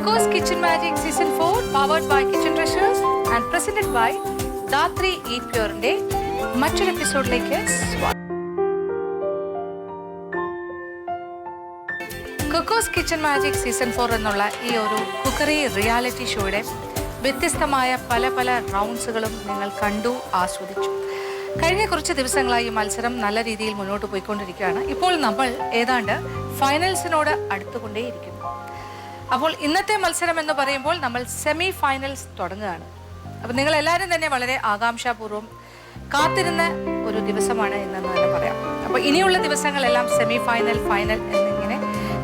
Coco's Kitchen Magic Season 4 powered by Kitchen Treasures and presented by Datri Eat Pure-ന്റെ മറ്റൊരു എപ്പിസോഡിലേക്ക് സ്വാഗതം. Coco's Kitchen Magic Season 4 എന്നുള്ള ഈ ഒരു കുക്കറി റിയാലിറ്റി ഷോയുടെ വ്യത്യസ്തമായ പല പല റൗണ്ട്സുകളും നിങ്ങൾ കണ്ടു ആസ്വദിച്ചു. കഴിഞ്ഞ കുറച്ച് ദിവസങ്ങളായി ഈ മത്സരം നല്ല രീതിയിൽ മുന്നോട്ട് പോയിക്കൊണ്ടിരിക്കുകയാണ്. ഇപ്പോൾ നമ്മൾ ഏതാണ്ട് ഫൈനൽസിനോട് അടുത്തുകൊണ്ടേയിരിക്കുന്നു. അപ്പോൾ ഇന്നത്തെ മത്സരം എന്ന് പറയുമ്പോൾ നമ്മൾ സെമി ഫൈനൽസ് തുടങ്ങുകയാണ്. അപ്പോൾ നിങ്ങൾ എല്ലാവരും തന്നെ വളരെ ആകാംക്ഷാപൂർവ്വം കാത്തിരുന്ന ഒരു ദിവസമാണ് ഇന്നെന്ന് തന്നെ പറയാം. അപ്പോൾ ഇനിയുള്ള ദിവസങ്ങളെല്ലാം സെമി ഫൈനൽ, ഫൈനൽ എന്നിങ്ങനെ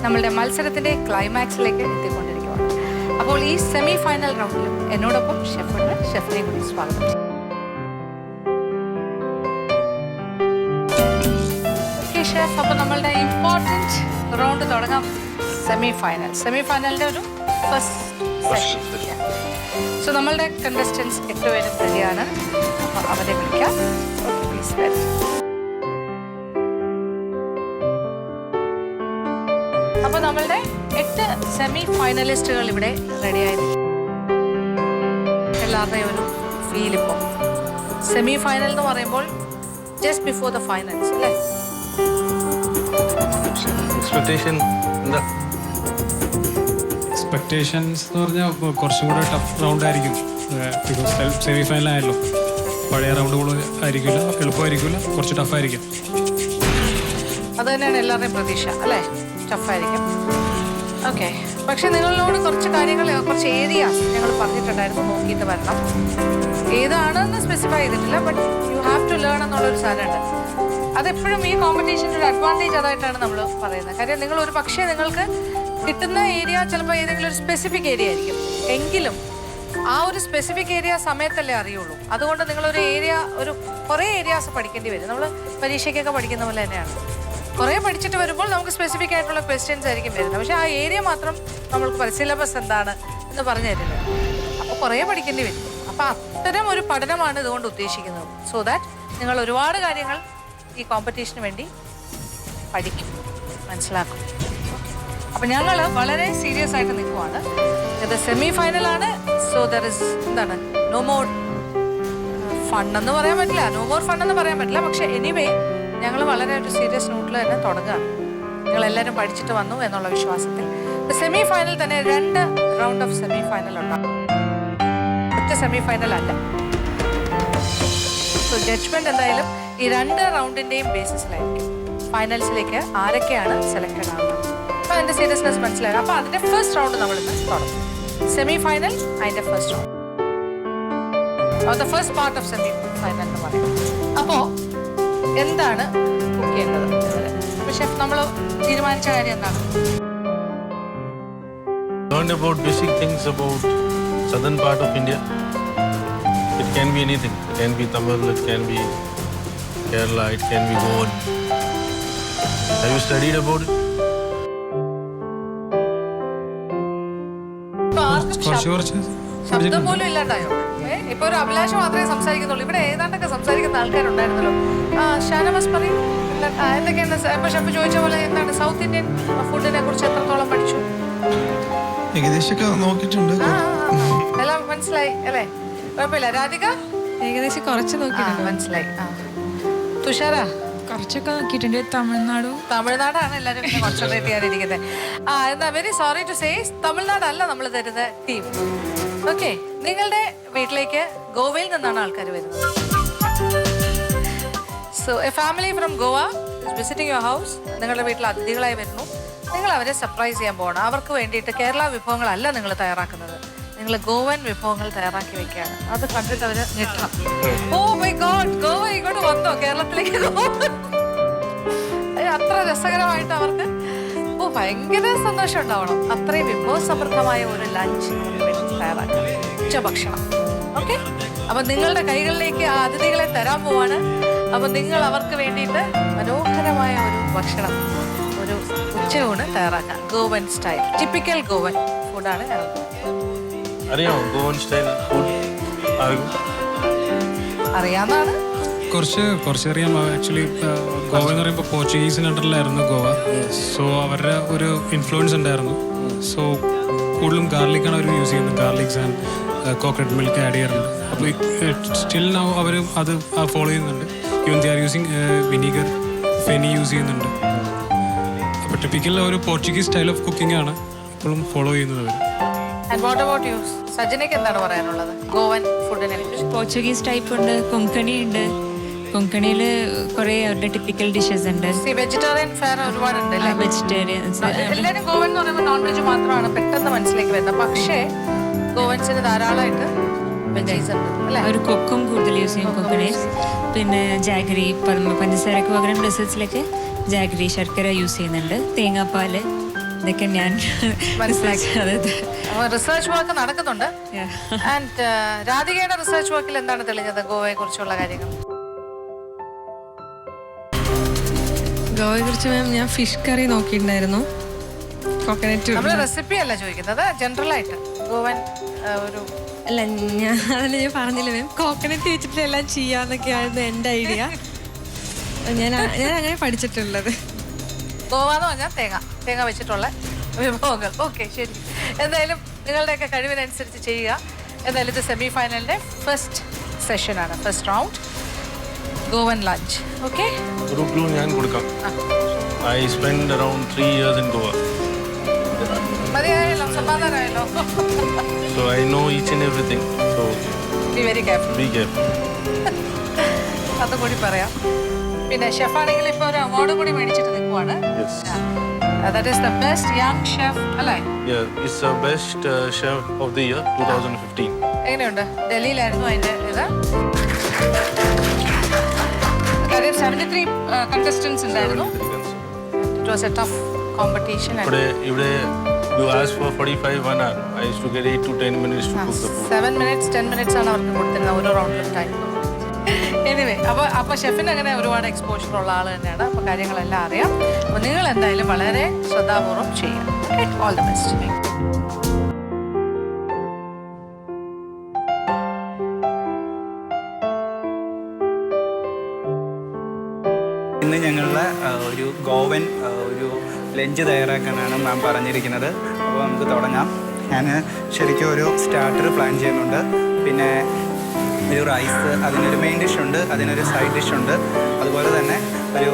നമ്മളുടെ മത്സരത്തിൻ്റെ ക്ലൈമാക്സിലേക്ക് എത്തിക്കൊണ്ടിരിക്കുകയാണ്. അപ്പോൾ ഈ സെമി ഫൈനൽ റൗണ്ടിലും എന്നോടൊപ്പം ഷെഫുണ്ട്. ഷെഫിനെ കൂടി സ്വാഗതം. ഓക്കെ ഷെഫ്, അപ്പോൾ നമ്മളുടെ ഇമ്പോർട്ടൻറ്റ് റൗണ്ട് തുടങ്ങാം. സെമി ഫൈനലിൻ്റെ ഒരു ഫസ്റ്റ് സെഷൻ. സോ നമ്മളുടെ കണ്ടസ്റ്റൻസ് 8 പേരും റെഡിയാണ്. അപ്പോൾ അവരെ വിളിക്കാം. Okay please very. അപ്പോൾ നമ്മളുടെ 8 സെമി ഫൈനലിസ്റ്റുകൾ ഇവിടെ റെഡിയായിരിക്കും. എല്ലാവരുടെയും ഒരു ഫീൽ ഇപ്പോൾ സെമി ഫൈനൽ എന്ന് പറയുമ്പോൾ ജസ്റ്റ് ബിഫോർ ദ ഫൈനൽസ് അല്ലേ? എക്സ്പെക്ടേഷൻസ് എന്ന് പറഞ്ഞാൽ കുറച്ചും കൂടെ ടഫ് റൗണ്ട് ആയിരിക്കും. ബിക്കോസ് സെമി ഫൈനൽ ആയല്ലോ. പഴയ റൗണ്ടുകൾ ആയിരിക്കില്ല, എളുപ്പമായിരിക്കില്ല, കുറച്ച് ടഫായിരിക്കും. അത് തന്നെയാണ് എല്ലാവരുടെയും പ്രതീക്ഷ അല്ലേ? ടഫായിരിക്കും. ഓക്കെ, പക്ഷെ നിങ്ങളോട് കുറച്ച് കാര്യങ്ങൾ, കുറച്ച് ഏരിയാസ് ഞങ്ങൾ പറഞ്ഞിട്ടുണ്ടായിരുന്നു, നോക്കിയിട്ട് വരണം. ഏതാണെന്ന് സ്പെസിഫൈ ചെയ്തിട്ടില്ല, but you have to learn എന്നുള്ളൊരു സാധനമുണ്ട്. അതെപ്പോഴും ഈ കോമ്പറ്റീഷൻ്റെ ഒരു അഡ്വാൻറ്റേജ് അതായിട്ടാണ് നമ്മൾ പറയുന്നത്. കാര്യം നിങ്ങൾ ഒരു പക്ഷേ നിങ്ങൾക്ക് കിട്ടുന്ന ഏരിയ ചിലപ്പോൾ ഏതെങ്കിലും ഒരു സ്പെസിഫിക് ഏരിയ ആയിരിക്കും. എങ്കിലും ആ ഒരു സ്പെസിഫിക് ഏരിയ സമയത്തല്ലേ അറിയുള്ളൂ. അതുകൊണ്ട് നിങ്ങളൊരു ഏരിയ, ഒരു കുറേ ഏരിയാസ് പഠിക്കേണ്ടി വരും. നമ്മൾ പരീക്ഷയ്ക്കൊക്കെ പഠിക്കുന്ന പോലെ തന്നെയാണ്. കുറേ പഠിച്ചിട്ട് വരുമ്പോൾ നമുക്ക് സ്പെസിഫിക് ആയിട്ടുള്ള ക്വസ്റ്റ്യൻസ് ആയിരിക്കും വരുന്നത്. പക്ഷേ ആ ഏരിയ മാത്രം നമ്മൾക്ക് സിലബസ് എന്താണ് എന്ന് പറഞ്ഞു തരില്ല. അപ്പോൾ കുറേ പഠിക്കേണ്ടി വരും. അപ്പോൾ അത്തരം ഒരു പഠനമാണ് ഇതുകൊണ്ട് ഉദ്ദേശിക്കുന്നത്. സോ ദാറ്റ് നിങ്ങൾ ഒരുപാട് കാര്യങ്ങൾ ഈ കോമ്പറ്റീഷന് വേണ്ടി പഠിക്കും, മനസ്സിലാക്കും. അപ്പം ഞങ്ങൾ വളരെ സീരിയസ് ആയിട്ട് നിൽക്കുവാണ്. ഇത് സെമി ഫൈനലാണ്. സോ ദർ ഇസ് എന്താണ്, നോ മോർ ഫൺ എന്ന് പറയാൻ പറ്റില്ല, നോ മോർ ഫൺ എന്ന് പറയാൻ പറ്റില്ല. പക്ഷെ എനിവേ ഞങ്ങൾ വളരെ ഒരു സീരിയസ് നോട്ടിൽ തന്നെ തുടങ്ങുകയാണ്. നിങ്ങളെല്ലാവരും പഠിച്ചിട്ട് വന്നു എന്നുള്ള വിശ്വാസത്തിൽ. സെമി ഫൈനൽ തന്നെ 2 റൗണ്ട് ഓഫ് സെമി ഫൈനൽ ഉണ്ടാകും. ഒറ്റ സെമി ഫൈനൽ അല്ല. സോ ജഡ്ജ്മെന്റ് എന്തായാലും ഈ 2 റൗണ്ടിൻ്റെയും ബേസിസിലായിരിക്കും ഫൈനൽസിലേക്ക് ആരൊക്കെയാണ് സെലക്റ്റഡ് ആവുന്നത്. അപ്പോൾ അതിൻ്റെ സീരിയസ്നെസ് മനസ്സിലായി. അപ്പോൾ അതിൻ്റെ ഫസ്റ്റ് റൗണ്ട് നമ്മളിന്ന് തുടങ്ങും. സെമി ഫൈനൽ അതിൻ്റെ first round, the first part of semi final എന്ന് പറയും. അപ്പോൾ എന്താണ് കുക്ക് ചെയ്യേണ്ടത്? അപ്പോൾ ഷെഫ്, നമ്മൾ തീരുമാനിച്ച കാര്യം എന്താണ്? Learn about basic things about southern part of India. It can be anything. It can be Tamil, it can be Kerala, it can be Goan. Have you studied about it? ശബ്ദം പോലും ഇല്ലാണ്ടായോ? ഇപ്പൊ ഒരു അഭിലാഷം മാത്രമേ സംസാരിക്കുന്നുള്ളൂ. ഇവിടെ ഏതാണ്ടൊക്കെ സംസാരിക്കുന്ന ആൾക്കാരുണ്ടായിരുന്നല്ലോ. ഷാനവാസ് പറയും, എന്തൊക്കെയാണ് ഇപ്പൊ ഷെഫ് ചോദിച്ച പോലെ എന്താണ് സൗത്ത് ഇന്ത്യൻ ഫുഡിനെ കുറിച്ച് എത്രത്തോളം പഠിച്ചു? ഏകദേശമൊക്കെ നോക്കിയിട്ടുണ്ട്. എല്ലാം മനസ്സിലായി അല്ലേ? കുഴപ്പമില്ല. രാധിക ഏകദേശം കുറച്ച് നോക്കിയിട്ടുണ്ട്. മനസ്സിലായി. തുഷാര കുറച്ചൊക്കെ നോക്കിയിട്ടുണ്ട്. തമിഴ്നാടാണ് എല്ലാവരും കോൺസെൻട്രേറ്റ് ചെയ്യാനിരിക്കുന്നത്. എന്താ വെരി സോറി ടു സേ, തമിഴ്നാടല്ല നമ്മൾ തരുന്ന ടീം. ഓക്കെ, നിങ്ങളുടെ വീട്ടിലേക്ക് ഗോവയിൽ നിന്നാണ് ആൾക്കാർ വരുന്നത്. So A family from Goa is visiting your house. നിങ്ങളുടെ വീട്ടിൽ അതിഥികളായി വരുന്നു. നിങ്ങൾ അവരെ സർപ്രൈസ് ചെയ്യാൻ പോകണം. അവർക്ക് വേണ്ടിയിട്ട് കേരള വിഭവങ്ങളല്ല നിങ്ങൾ തയ്യാറാക്കുന്നത്, നിങ്ങൾ ഗോവൻ വിഭവങ്ങൾ തയ്യാറാക്കി വെക്കുകയാണ്. അത് കണ്ടിട്ട് അവർ ഞെട്ടണം. ഓ മൈ ഗോഡ്, ഗോവ ഇങ്ങോട്ട് വന്നോ കേരളത്തിലേക്ക്? അത്ര രസകരമായിട്ട് അവർക്ക് ഭയങ്കര സന്തോഷം ഉണ്ടാവണം. അത്രയും വിഭവസമൃദ്ധമായ ഒരു ലഞ്ച് തയ്യാറാക്കാം, ഉച്ചഭക്ഷണം. ഓക്കെ, അപ്പം നിങ്ങളുടെ കൈകളിലേക്ക് ആ അതിഥികളെ തരാൻ പോവാണ്. അപ്പം നിങ്ങൾ അവർക്ക് വേണ്ടിയിട്ട് മനോഹരമായ ഒരു ഭക്ഷണം, ഒരു ഉച്ചയൂണ് തയ്യാറാക്കാം. ഗോവൻ സ്റ്റൈൽ, ടിപ്പിക്കൽ ഗോവൻ ഫുഡാണ് ഞങ്ങൾ. അറിയാമോ ഗോവൻ സ്റ്റൈൽ ഫുഡ്? അറിയാവുന്നതാണ്. കുറച്ചറിയാം. ആക്ച്വലി ഗോവ എന്ന് പറയുമ്പോൾ പോർച്ചുഗീസിന് അണ്ടറിലായിരുന്നു ഗോവ. സോ അവരുടെ ഒരു ഇൻഫ്ലുവൻസ് ഉണ്ടായിരുന്നു. സോ കൂടുതലും ഗാർലിക്കാണ് അവർ യൂസ് ചെയ്യുന്നത്. Garlics and coconut milk add ചെയ്യാറുണ്ട്. അപ്പോൾ സ്റ്റിൽ നൗ അവർ അത് ഫോളോ ചെയ്യുന്നുണ്ട്. Even they are using vinegar, Feni use ചെയ്യുന്നുണ്ട്. അപ്പോൾ ടിപ്പിക്കൽ ഒരു പോർച്ചുഗീസ് സ്റ്റൈൽ ഓഫ് കുക്കിംഗ് ആണ് ഇപ്പോഴും ഫോളോ ചെയ്യുന്നത് അവർ. And what about you? സജനയ്ക്ക് എന്താണ് പറയാനുള്ളത് ഗോവൻ ഫുഡിനെ കുറിച്ച്? പോർച്ചുഗീസ് ടൈപ്പ് ഉണ്ട്, കൊങ്കണി ഉണ്ട്. കൊങ്കണിയിൽ കുറേ അവരുടെ ടിപ്പിക്കൽ ഡിഷസ് ഉണ്ട്. വെജിറ്റേറിയൻ ഫെയർ ഒരുപാടുണ്ട്. വെജിറ്റേറിയൻസ് എല്ലാവരും ഗോവൻ എന്ന് പറയുമ്പോൾ നോൺ വെജ് മാത്രമാണ് പെട്ടെന്ന് മനസ്സിലേക്ക് വരുന്നത്. പക്ഷേ ഗോവൻസിന് ധാരാളമായിട്ട് വെജീസ് ഉണ്ട് അല്ലേ? അവർ കൊക്കും കൂടുതൽ യൂസ് ചെയ്യും കൊക്കണയിൽ. പിന്നെ ജാഗരി, പഞ്ചസാരക്ക് പകരം ഡെസേർട്സിലൊക്കെ ജാഗരി, ശർക്കര യൂസ് ചെയ്യുന്നുണ്ട്. തേങ്ങാപ്പാല്, ഇതൊക്കെ ഞാൻ മനസ്സിലാക്കിയത്. റിസർച്ച് വർക്ക് നടക്കുന്നുണ്ട്. ആൻഡ് രാധികയുടെ റിസർച്ച് വർക്കിൽ എന്താണ് തെളിഞ്ഞത് ഗോവയെ കുറിച്ചുള്ള കാര്യങ്ങൾ? ഗോവയെ കുറിച്ച് മാം ഞാൻ ഫിഷ് കറി നോക്കിയിട്ടുണ്ടായിരുന്നു. കോക്കനറ്റ് നമ്മൾ റെസിപ്പി അല്ല ചോദിക്കുന്നത്, ജനറൽ ആയിട്ട് ഗോവൻ ഒരു അല്ല, അതല്ല ഞാൻ പറഞ്ഞില്ല മാം, കോക്കനറ്റ് വെച്ചിട്ട് എല്ലാം ചെയ്യാന്നൊക്കെയായിരുന്നു എൻ്റെ ഐഡിയ. ഞാൻ അങ്ങനെ പഠിച്ചിട്ടുള്ളത്. ഗോവ എന്ന് പറഞ്ഞാൽ തേങ്ങ വെച്ചിട്ടുള്ള വിഭവങ്ങൾ. ഓക്കെ, ശരി. എന്തായാലും നിങ്ങളുടെയൊക്കെ കഴിവിനനുസരിച്ച് ചെയ്യുക. എന്തായാലും ഇത് സെമി ഫൈനലിൻ്റെ ഫസ്റ്റ് സെഷനാണ്, first round Goan lunch. Okay, ഒരു ക്ലൂ ഞാൻ കൊടുക്കാം. I spend around 3 years in Goa. മതിയായല്ലോ, സമാധാനമായല്ലോ. So I know each and everything. So be very careful. be careful. അതും കൂടി പറയാം. പിന്നെ ഷെഫാണെങ്കിൽ ഇപ്പോൾ ഒരു അവാർഡ് കൂടി മേടിച്ചിട്ട് നിൽക്കുവാണ്. Yes. That is the best young chef അല്ലേ? Yeah, it's the best chef of the year 2015. എങ്ങനെയുണ്ട്? ഡൽഹിയിലായിരുന്നു അതിൻ്റെ ഇത്. കാര്യം 73 contestants ഉണ്ടായിരുന്നു. It was a tough competition. ഇവിടെ you asked for 45 1 hour. I used to get 8 to 10 minutes to cook the food. 7 minutes 10 minutes ആണ് അവർക്ക് കൊടുത്തിരുന്നത് ഓരോ റൗണ്ടിലും ടൈം. എനിവേ, അപ്പോൾ ഷെഫിന് അങ്ങനെ ഒരുപാട് എക്സ്പോഷർ ഉള്ള ആൾ തന്നെയാണ്. അപ്പോൾ കാര്യങ്ങളെല്ലാം അറിയാം. അപ്പോൾ നിങ്ങൾ എന്തായാലും വളരെ ശ്രദ്ധാപൂർവ്വം ചെയ്യാം. Okay, all the best. ഇന്ന് ഞങ്ങളുടെ ഒരു ഗോവൻ ഒരു ലഞ്ച് തയ്യാറാക്കാനാണ് മാം പറഞ്ഞിരിക്കുന്നത്. അപ്പോൾ നമുക്ക് തുടങ്ങാം. ഞാൻ ശരിക്കും ഒരു സ്റ്റാർട്ടർ പ്ലാൻ ചെയ്യുന്നുണ്ട്. പിന്നെ ഒരു റൈസ്, അതിനൊരു മെയിൻ ഡിഷുണ്ട്, അതിനൊരു സൈഡ് ഡിഷുണ്ട്. അതുപോലെ തന്നെ ഒരു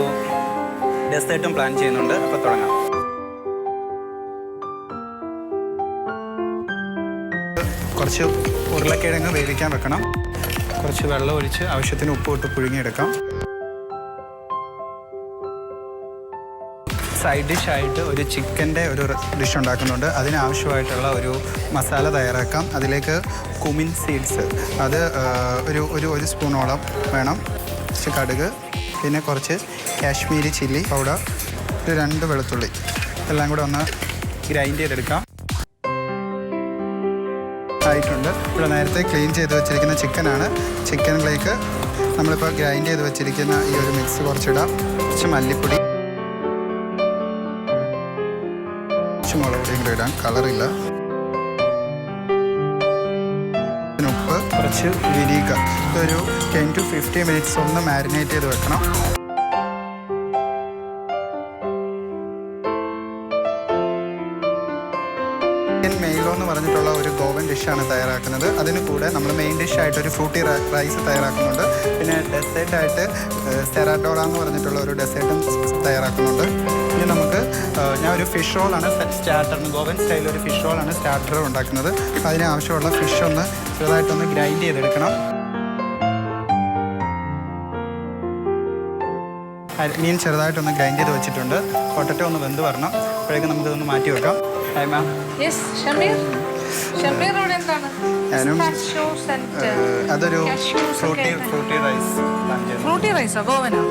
ഡെസേർട്ടും പ്ലാൻ ചെയ്യുന്നുണ്ട്. അപ്പോൾ തുടങ്ങാം. കുറച്ച് ഉരുളക്കിഴങ്ങ് വേവിക്കാൻ വെക്കണം. കുറച്ച് വെള്ളം ഒഴിച്ച് ആവശ്യത്തിന് ഉപ്പ് ഇട്ട് പുഴുങ്ങിയെടുക്കാം. സൈഡ് ഡിഷായിട്ട് ഒരു ചിക്കൻ്റെ ഒരു ഡിഷ് ഉണ്ടാക്കുന്നുണ്ട്. അതിനാവശ്യമായിട്ടുള്ള ഒരു മസാല തയ്യാറാക്കാം. അതിലേക്ക് കുമിൻ സീഡ്സ്, അത് ഒരു സ്പൂണോളം വേണം. കുറച്ച് കടുക്, പിന്നെ കുറച്ച് കാശ്മീരി ചില്ലി പൗഡർ, ഒരു 2 വെളുത്തുള്ളി, എല്ലാം കൂടെ ഒന്ന് ഗ്രൈൻഡ് ചെയ്തെടുക്കാം. ആയിട്ടുണ്ട്. ഇവിടെ നേരത്തെ ക്ലീൻ ചെയ്ത് വെച്ചിരിക്കുന്ന ചിക്കനാണ്. ചിക്കനിലേക്ക് നമ്മളിപ്പോൾ ഗ്രൈൻഡ് ചെയ്ത് വെച്ചിരിക്കുന്ന ഈ ഒരു മിക്സ് കുറച്ചിടാം. കുറച്ച് മല്ലിപ്പൊടി, മുളക് പൊടിയും കൂടെ ഇടാം, കളറില്ല. ഉപ്പ്, കുറച്ച് വിനീഗർ. ഇതൊരു 10 to 15 minutes ഒന്ന് മാരിനേറ്റ് ചെയ്ത് വെക്കണം. മെയിലോ എന്ന് പറഞ്ഞിട്ടുള്ള ഒരു ഗോവൻ ഡിഷാണ് തയ്യാറാക്കുന്നത്. അതിന് കൂടെ നമ്മൾ മെയിൻ ഡിഷായിട്ട് ഒരു ഫ്രൂട്ടി റൈസ് തയ്യാറാക്കുന്നുണ്ട്. പിന്നെ ഡെസേർട്ടായിട്ട് സെറാഡോറ എന്ന് പറഞ്ഞിട്ടുള്ള ഒരു ഡെസേർട്ടും തയ്യാറാക്കുന്നുണ്ട്. ഇനി നമുക്ക് ഞാൻ ഒരു ഫിഷ് റോളാണ് സ്റ്റാർട്ടറിന്, ഗോവൻ സ്റ്റൈൽ ഒരു ഫിഷ് റോളാണ് സ്റ്റാർട്ടർ ഉണ്ടാക്കുന്നത്. അതിനാവശ്യമുള്ള ഫിഷ് ഒന്ന് ചെറുതായിട്ടൊന്ന് ഗ്രൈൻഡ് ചെയ്തെടുക്കണം. മീൻ ചെറുതായിട്ടൊന്ന് ഗ്രൈൻഡ് ചെയ്ത് വെച്ചിട്ടുണ്ട്. പൊട്ടറ്റോ ഒന്ന് വെന്ത് വരണം. അപ്പോഴേക്കും നമുക്കിതൊന്ന് മാറ്റി വെക്കാം. Hi ma'am. Yes, Shameer. Shameer ഇവിടെ എന്താണ്? ഞാനും അതൊരു ഫ്രൂട്ടി റൈസ്. ഫ്രൂട്ടി റൈസോ? ഗോവനോ?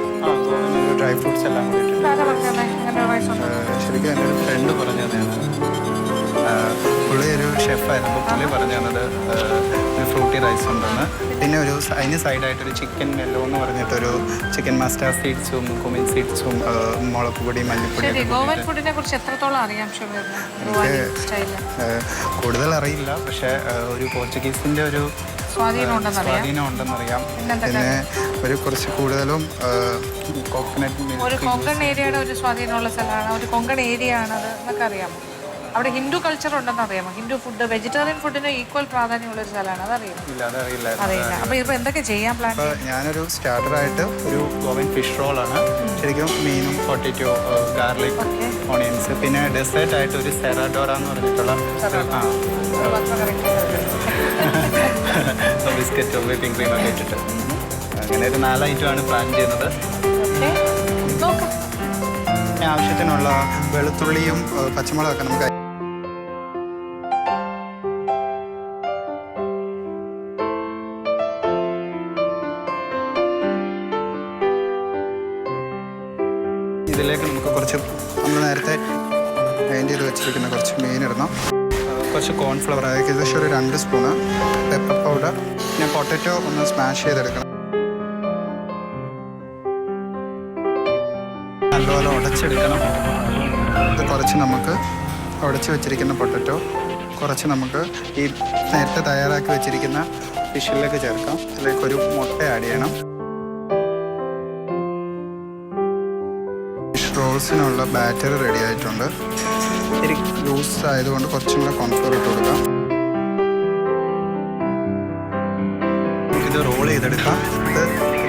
ഡ്രൈ ഫ്രൂട്ട്സ് എല്ലാം കൂടി ആരാ പറഞ്ഞത് അങ്ങനെ റൈസ് ഉണ്ട്? ശരിക്കും എൻ്റെ ഒരു ഫ്രണ്ട് പറഞ്ഞു തന്നെയാണ്. പുള്ളി ഒരു ഷെഫായിരുന്നു. പുള്ളി പറഞ്ഞു തന്നത് ഒരു ഫ്രൂട്ടി റൈസ് ഉണ്ടെന്ന്. പിന്നെ അതിന് സൈഡായിട്ടൊരു ചിക്കൻ മെല്ലോ എന്ന് പറഞ്ഞിട്ടൊരു ചിക്കൻ മസ്റ്റാർഡ് സീഡ്സും കുമിൻ സീഡ്സും മുളക് പൊടി, മല്ലിപ്പൊടി. ഗോവൻ ഫുഡിനെ കുറിച്ച് എത്രത്തോളം അറിയാം ഷമീറിന്? കൂടുതൽ അറിയില്ല, പക്ഷേ ഒരു പോർച്ചുഗീസിൻ്റെ ഒരു സ്വാധീനം ഉണ്ടെന്നറിയാം. പിന്നെ ഒരു കുറച്ച് കൂടുതലും ഒരു കൊങ്കൺ ഏരിയയുടെ ഒരു സ്വാധീനമുള്ള സ്ഥലമാണ്, ഒരു കൊങ്കൺ ഏരിയ ആണത് എന്നൊക്കെ അറിയാമോ? അവിടെ ഹിന്ദു കൾച്ചർ ഉണ്ടെന്ന് അറിയാമോ? ഹിന്ദു ഫുഡ്, വെജിറ്റേറിയൻ ഫുഡിന് ഈക്വൽ പ്രാധാന്യമുള്ള ഒരു സ്ഥലമാണ്, അതറിയാമോ? ഇല്ല, അതറിയില്ല. അറിയില്ല. അപ്പോൾ ഇപ്പോൾ എന്തൊക്കെ ചെയ്യാൻ പ്ലാൻ? അപ്പോൾ ഞാനൊരു സ്റ്റാർട്ടറായിട്ട് ഒരു ഗോവൻ ഫിഷ് റോളാണ്. ശരിക്കും മീനും പൊട്ടറ്റോ, ഗാർലിക്, ഓണിയൻസ്, പിന്നെ ഡെസേർട്ടായിട്ട് ഒരു സെറാഡോറ എന്ന് പറഞ്ഞിട്ടുള്ള ബിസ്ക്കറ്റ് വിപ്പിംഗ് ക്രീം ഒക്കെ ഇട്ടിട്ട് അങ്ങനെ ഒരു 4 ഐറ്റമാണ് പ്ലാൻ ചെയ്യുന്നത്. ആവശ്യത്തിനുള്ള വെളുത്തുള്ളിയും പച്ചമുളകൊക്കെ നമുക്ക് ഇതിലേക്ക് നമുക്ക് കുറച്ച് നമ്മൾ നേരത്തെ ഗ്രൈൻഡ് ചെയ്ത് വെച്ചിരിക്കുന്ന കുറച്ച് മീനിടണം. കുറച്ച് കോൺഫ്ലവർ ഏകദേശം ഒരു 2 സ്പൂണ്, പെപ്പർ പൗഡർ, പിന്നെ പൊട്ടറ്റോ ഒന്ന് സ്മാഷ് ചെയ്തെടുക്കണം. നല്ലപോലെ ഉടച്ചെടുക്കണം. ഇത് കുറച്ച് നമുക്ക് ഉടച്ച് വെച്ചിരിക്കുന്ന പൊട്ടറ്റോ കുറച്ച് നമുക്ക് ഈ നേരത്തെ തയ്യാറാക്കി വെച്ചിരിക്കുന്ന ഫിഷിലേക്ക് ചേർക്കാം. ഇതിലേക്ക് ഒരു മുട്ട ആഡ് ചെയ്യണം. ഫിഷ് റോൾസിനുള്ള ബാറ്റർ റെഡി ആയിട്ടുണ്ട്. ഇത്തിരി ലൂസ് ആയതുകൊണ്ട് കുറച്ചും കൂടെ കോൺഫ്ലവർ ഇട്ട് കൊടുക്കാം. ഇത് റോൾ ചെയ്തെടുക്കാം. ഇത്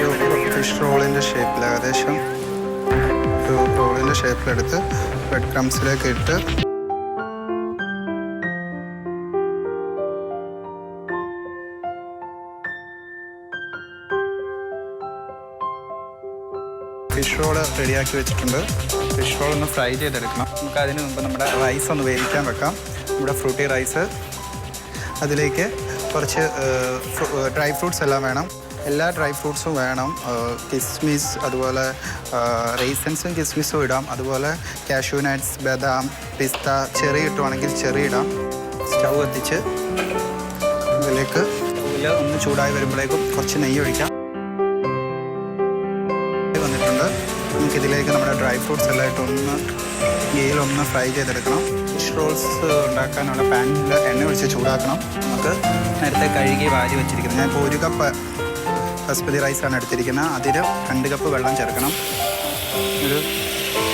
ഒരു ഫിഷ് റോളിൻ്റെ ഷേപ്പിൽ ഏകദേശം ഒരു റോളിൻ്റെ ഷേപ്പിലെടുത്ത് ബ്രെഡ് ക്രംസിലേക്ക് ഇട്ട് ഫിഷ് റോള് റെഡിയാക്കി വെച്ചിട്ടുണ്ട്. ഫിഷ് റോൾ ഒന്ന് ഫ്രൈ ചെയ്തെടുക്കണം. നമുക്ക് അതിന് മുമ്പ് നമ്മുടെ റൈസ് ഒന്ന് വേവിക്കാൻ വെക്കാം. നമ്മുടെ ഫ്രൂട്ടി റൈസ്, അതിലേക്ക് കുറച്ച് ഡ്രൈ ഫ്രൂട്ട്സ് എല്ലാം വേണം. എല്ലാ ഡ്രൈ ഫ്രൂട്ട്സും വേണം. കിസ്മിസ്, അതുപോലെ റൈസൻസും കിസ്മിസും ഇടാം. അതുപോലെ കാഷ്യൂ നട്ട്സ്, ബദാം, പിസ്ത, ചെറി ഇട്ടുവാണെങ്കിൽ ചെറി ഇടാം. സ്റ്റൗ കത്തിച്ച് ഇതിലേക്ക് സ്റ്റൗവിൽ ഒന്ന് ചൂടായി വരുമ്പോഴേക്കും കുറച്ച് നെയ്യ് ഒഴിക്കാം. വന്നിട്ടുണ്ട്. നമുക്കിതിലേക്ക് നമ്മുടെ ഡ്രൈ ഫ്രൂട്ട്സ് എല്ലാം ഇട്ടൊന്ന് ഗീയിലൊന്ന് ഫ്രൈ ചെയ്തെടുക്കണം. ഫിഷ് റോൾസ് ഉണ്ടാക്കാനുള്ള പാനിൽ എണ്ണ ഒഴിച്ച് ചൂടാക്കണം. നമുക്ക് നേരത്തെ കഴുകി വാരി വെച്ചിരിക്കുന്നത്, ഞാനിപ്പോൾ 1 കപ്പ് ബസ്മതി റൈസാണ് എടുത്തിരിക്കുന്നത്. അതിൽ 2 കപ്പ് വെള്ളം ചേർക്കണം. ഒരു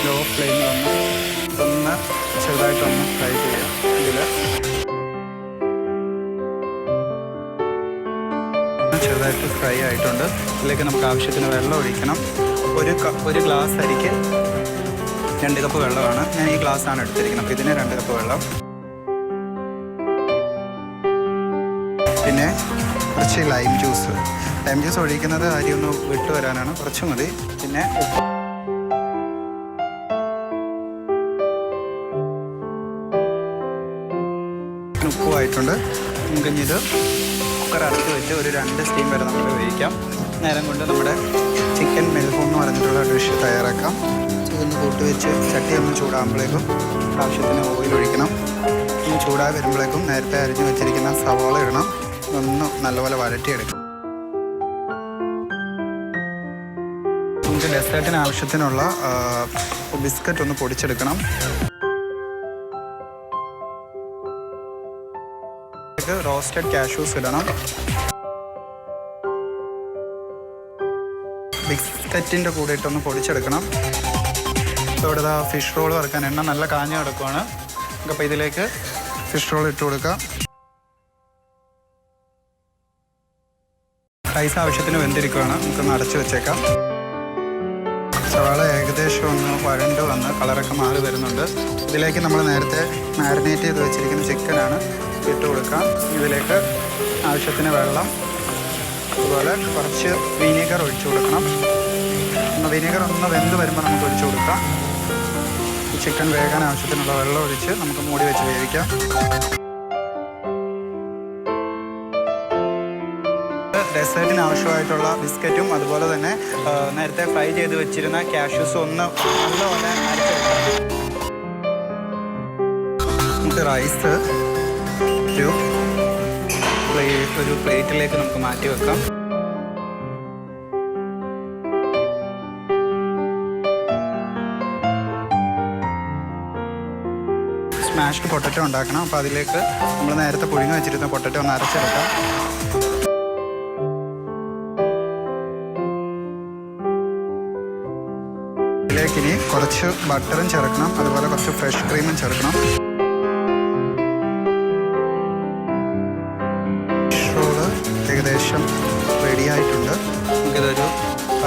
ലോ ഫ്ലെയിമിലൊന്ന് ചെറുതായിട്ടൊന്ന് ഫ്രൈ ചെയ്യാം. ഇതിൽ ചെറുതായിട്ട് ഫ്രൈ ആയിട്ടുണ്ട്. ഇതിലേക്ക് നമുക്ക് ആവശ്യത്തിന് വെള്ളം ഒഴിക്കണം. ഒരു ഗ്ലാസ് അരിക്ക് 2 കപ്പ് വെള്ളമാണ്. ഞാൻ ഈ ഗ്ലാസ്സാണ് എടുത്തിരിക്കുന്നത്. അപ്പോൾ ഇതിന് 2 കപ്പ് വെള്ളം. പിന്നെ കുറച്ച് ലൈം ജ്യൂസ് ഒഴിക്കുന്നത് അരി ഒന്ന് വിട്ട് വരാനാണ്. കുറച്ച് മതി. പിന്നെ ഉപ്പുമായിട്ടുണ്ട്. നമുക്കിനി ഇത് കുക്കർ അടച്ച് വെച്ച് ഒരു 2 സ്റ്റീം വരെ നമുക്ക് വേവിക്കാം. നേരം കൊണ്ട് നമ്മുടെ ചിക്കൻ മെൽഹൂൺ എന്ന് പറഞ്ഞിട്ടുള്ള ഡിഷ് തയ്യാറാക്കാം. ഒന്ന് കൂട്ടി വെച്ച് ചട്ടി ഒന്ന് ചൂടാകുമ്പോഴേക്കും ആവശ്യത്തിന് ഓയിൽ ഒഴിക്കണം. ഒന്ന് ചൂടായി വരുമ്പോഴേക്കും നേരത്തെ അരിഞ്ഞ് വെച്ചിരിക്കുന്ന സവാള ഇടണം. ഒന്ന് നല്ലപോലെ വഴറ്റിയെടുക്കണം. നമുക്ക് ഡെസേർട്ടിന് ആവശ്യത്തിനുള്ള ബിസ്ക്കറ്റ് ഒന്ന് പൊടിച്ചെടുക്കണം. റോസ്റ്റഡ് കാഷ്യൂസ് ഇടണം. ബിസ്ക്കറ്റിൻ്റെ കൂടെ ഇട്ടൊന്ന് പൊടിച്ചെടുക്കണം. ഇപ്പോൾ ഇവിടെ ഫിഷ് റോൾ വറുക്കാൻ എണ്ണ നല്ല കാഞ്ഞ് കിടക്കുവാണ്. അപ്പോൾ ഇതിലേക്ക് ഫിഷ് റോൾ ഇട്ട് കൊടുക്കാം. റൈസ് ആവശ്യത്തിന് വെന്തിരിക്കുകയാണ്. നമുക്കൊന്ന് അടച്ചു വെച്ചേക്കാം. സവാള ഏകദേശം ഒന്ന് വഴണ്ട് വന്ന് കളറൊക്കെ മാറി വരുന്നുണ്ട്. ഇതിലേക്ക് നമ്മൾ നേരത്തെ മാരിനേറ്റ് ചെയ്ത് വെച്ചിരിക്കുന്ന ചിക്കനാണ് ഇട്ട് കൊടുക്കാം. ഇതിലേക്ക് ആവശ്യത്തിന് വെള്ളം, അതുപോലെ കുറച്ച് വിനീഗർ ഒഴിച്ചു കൊടുക്കണം. വിനീഗർ ഒന്ന് വെന്ത് വരുമ്പോൾ നമുക്ക് ഒഴിച്ചു കൊടുക്കാം. ചിക്കൻ വേകാൻ ആവശ്യത്തിനുള്ള വെള്ളം ഒഴിച്ച് നമുക്ക് മൂടി വെച്ച് വേവിക്കാം. ഡെസേർട്ടിന് ആവശ്യമായിട്ടുള്ള ബിസ്ക്കറ്റും അതുപോലെ തന്നെ നേരത്തെ ഫ്രൈ ചെയ്ത് വെച്ചിരുന്ന കാഷ്യൂസും ഒന്ന് നല്ലപോലെ അരച്ചെടുക്കാം. നമുക്ക് റൈസ് ഒരു പ്ലേറ്റിലേക്ക് നമുക്ക് മാറ്റി വെക്കാം. സ്മാഷ്ഡ് പൊട്ടറ്റോ ഉണ്ടാക്കണം. അപ്പോൾ അതിലേക്ക് നമ്മൾ നേരത്തെ പുഴുങ്ങി വെച്ചിരുന്ന പൊട്ടറ്റോ ഒന്ന് അരച്ചെടുക്കാം. ഇതിലേക്ക് ഇനി കുറച്ച് ബട്ടറും ചേർക്കണം. അതുപോലെ കുറച്ച് ഫ്രഷ് ക്രീമും ചേർക്കണം.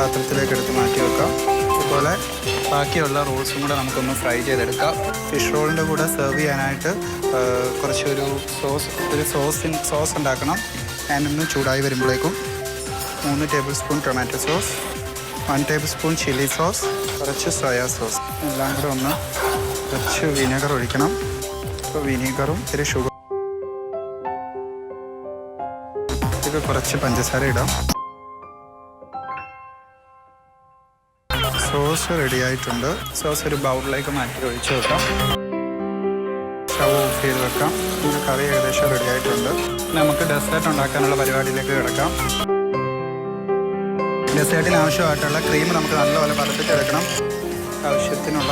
പാത്രത്തിലേക്ക് എടുത്ത് മാറ്റി വെക്കാം. അതുപോലെ ബാക്കിയുള്ള റോൾസും കൂടെ നമുക്കൊന്ന് ഫ്രൈ ചെയ്തെടുക്കാം. ഫിഷ് റോളിൻ്റെ കൂടെ സെർവ് ചെയ്യാനായിട്ട് കുറച്ചൊരു സോസ് ഉണ്ടാക്കണം. ഞാനൊന്ന് ചൂടായി വരുമ്പോഴേക്കും 3 table spoon tomato sauce, 1 table spoon chilli sauce, കുറച്ച് സോയാ സോസ് എല്ലാം കൂടെ ഒന്ന് കുറച്ച് വിനെഗർ ഒഴിക്കണം. അപ്പോൾ വിനെഗറും ഇത്തിരി ഷുഗർ, ഇത് കുറച്ച് പഞ്ചസാര ഇടാം. സോസ് റെഡി ആയിട്ടുണ്ട്. സോസ് ഒരു ബൗളിലേക്ക് മാറ്റി ഒഴിച്ച് വെക്കാം. സ്റ്റവ് ഓഫ് ചെയ്ത് വെക്കാം. പിന്നെ കറി ഏകദേശം റെഡി ആയിട്ടുണ്ട്. നമുക്ക് ഡെസേർട്ട് ഉണ്ടാക്കാനുള്ള പരിപാടിയിലേക്ക് കിടക്കാം. ഡെസേർട്ടിന് ആവശ്യമായിട്ടുള്ള ക്രീം നമുക്ക് നല്ലപോലെ പതപ്പിച്ചെടുക്കണം. ആവശ്യത്തിനുള്ള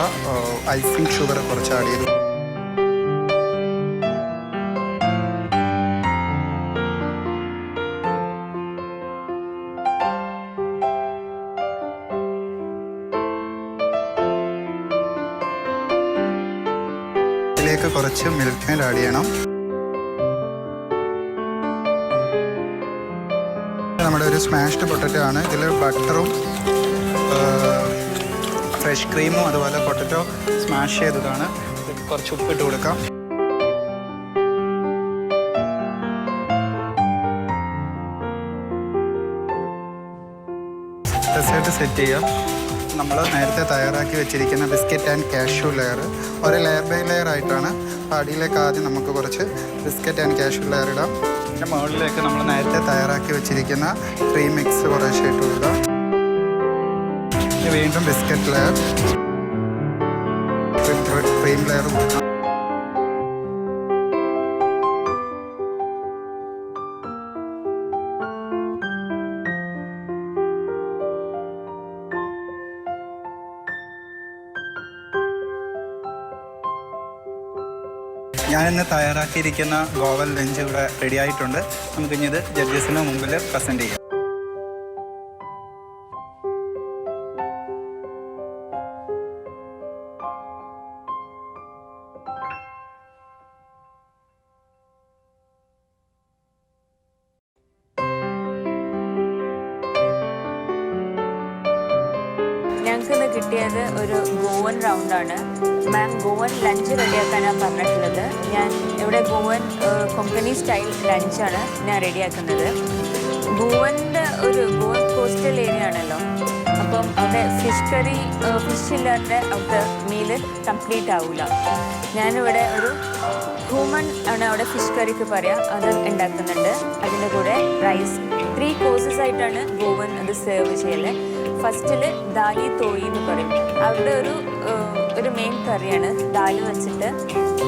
ഐസിങ് ഷുഗർ കുറച്ച് ആഡ് ചെയ്തു. ഇതിലേക്ക് കുറച്ച് മിൽക്ക് മെയ്ഡ് ആഡ് ചെയ്യണം. നമ്മുടെ ഒരു സ്മാഷ്ഡ് പൊട്ടറ്റോ ആണ്. ഇതിൽ ബട്ടറും ഫ്രഷ് ക്രീമും അതുപോലെ പൊട്ടറ്റോ സ്മാഷ് ചെയ്തതാണ്. കുറച്ച് ഉപ്പിട്ട് കൊടുക്കാം. ഡെസേർട്ട് സെറ്റ് ചെയ്യാം. നമ്മൾ നേരത്തെ തയ്യാറാക്കി വെച്ചിരിക്കുന്ന ബിസ്ക്കറ്റ് ആൻഡ് കാഷ്യൂ ലെയർ ഒരു ലെയർ ബൈ ലെയർ ആയിട്ടാണ്. അപ്പോൾ അടിയിലേക്ക് ആദ്യം നമുക്ക് കുറച്ച് ബിസ്ക്കറ്റ് ആൻഡ് കാഷ്യൂ ലെയർ ഇടാം. പിന്നെ മുകളിലേക്ക് നമ്മൾ നേരത്തെ തയ്യാറാക്കി വെച്ചിരിക്കുന്ന ക്രീം മിക്സ് കുറേശ്ശെ ഇട്ട് കൊടുക്കാം. വീണ്ടും ബിസ്ക്കറ്റ് ലെയർ, ക്രീം ലെയർ കൊടുക്കാം. ഞാനിന്ന് തയ്യാറാക്കിയിരിക്കുന്ന ഗോവൻ ലഞ്ച് ഇവിടെ റെഡി ആയിട്ടുണ്ട്. നമുക്കിനി ഇത് ജഡ്ജസിന് മുമ്പിൽ പ്രസൻറ്റ് ചെയ്യാം. ഞങ്ങൾക്കിന്ന് കിട്ടിയത് ഒരു ഗോവൻ റൗണ്ടാണ്. മാം ഗോവൻ ലഞ്ച് റെഡിയാക്കാനാണ് പറഞ്ഞിട്ടുള്ളത്. ഞാൻ ഇവിടെ ഗോവൻ കൊങ്കണി സ്റ്റൈൽ ലഞ്ചാണ് ഞാൻ റെഡിയാക്കുന്നത്. ഗോവൻ്റെ ഗോവൻ കോസ്റ്റൽ ഏരിയ ആണല്ലോ, അപ്പം അവിടെ ഫിഷ് കറി ഫിഷ് ഇല്ലാണ്ട് അവിടുത്തെ മീല് കംപ്ലീറ്റ് ആവില്ല. ഞാനിവിടെ ഒരു ഹ്യൂമൺ ആണ് അവിടെ ഫിഷ് കറിക്ക് പറയാം, അത് ഉണ്ടാക്കുന്നുണ്ട്. അതിൻ്റെ കൂടെ റൈസ് 3 കോഴ്സസ് ആയിട്ടാണ് ഗോവൻ അത് സെർവ് ചെയ്യല്. ഫസ്റ്റിൽ ദാലി തോയി എന്ന് പറയും. അവിടെ ഒരു മെയിൻ കറിയാണ്. ദാല് വെച്ചിട്ട്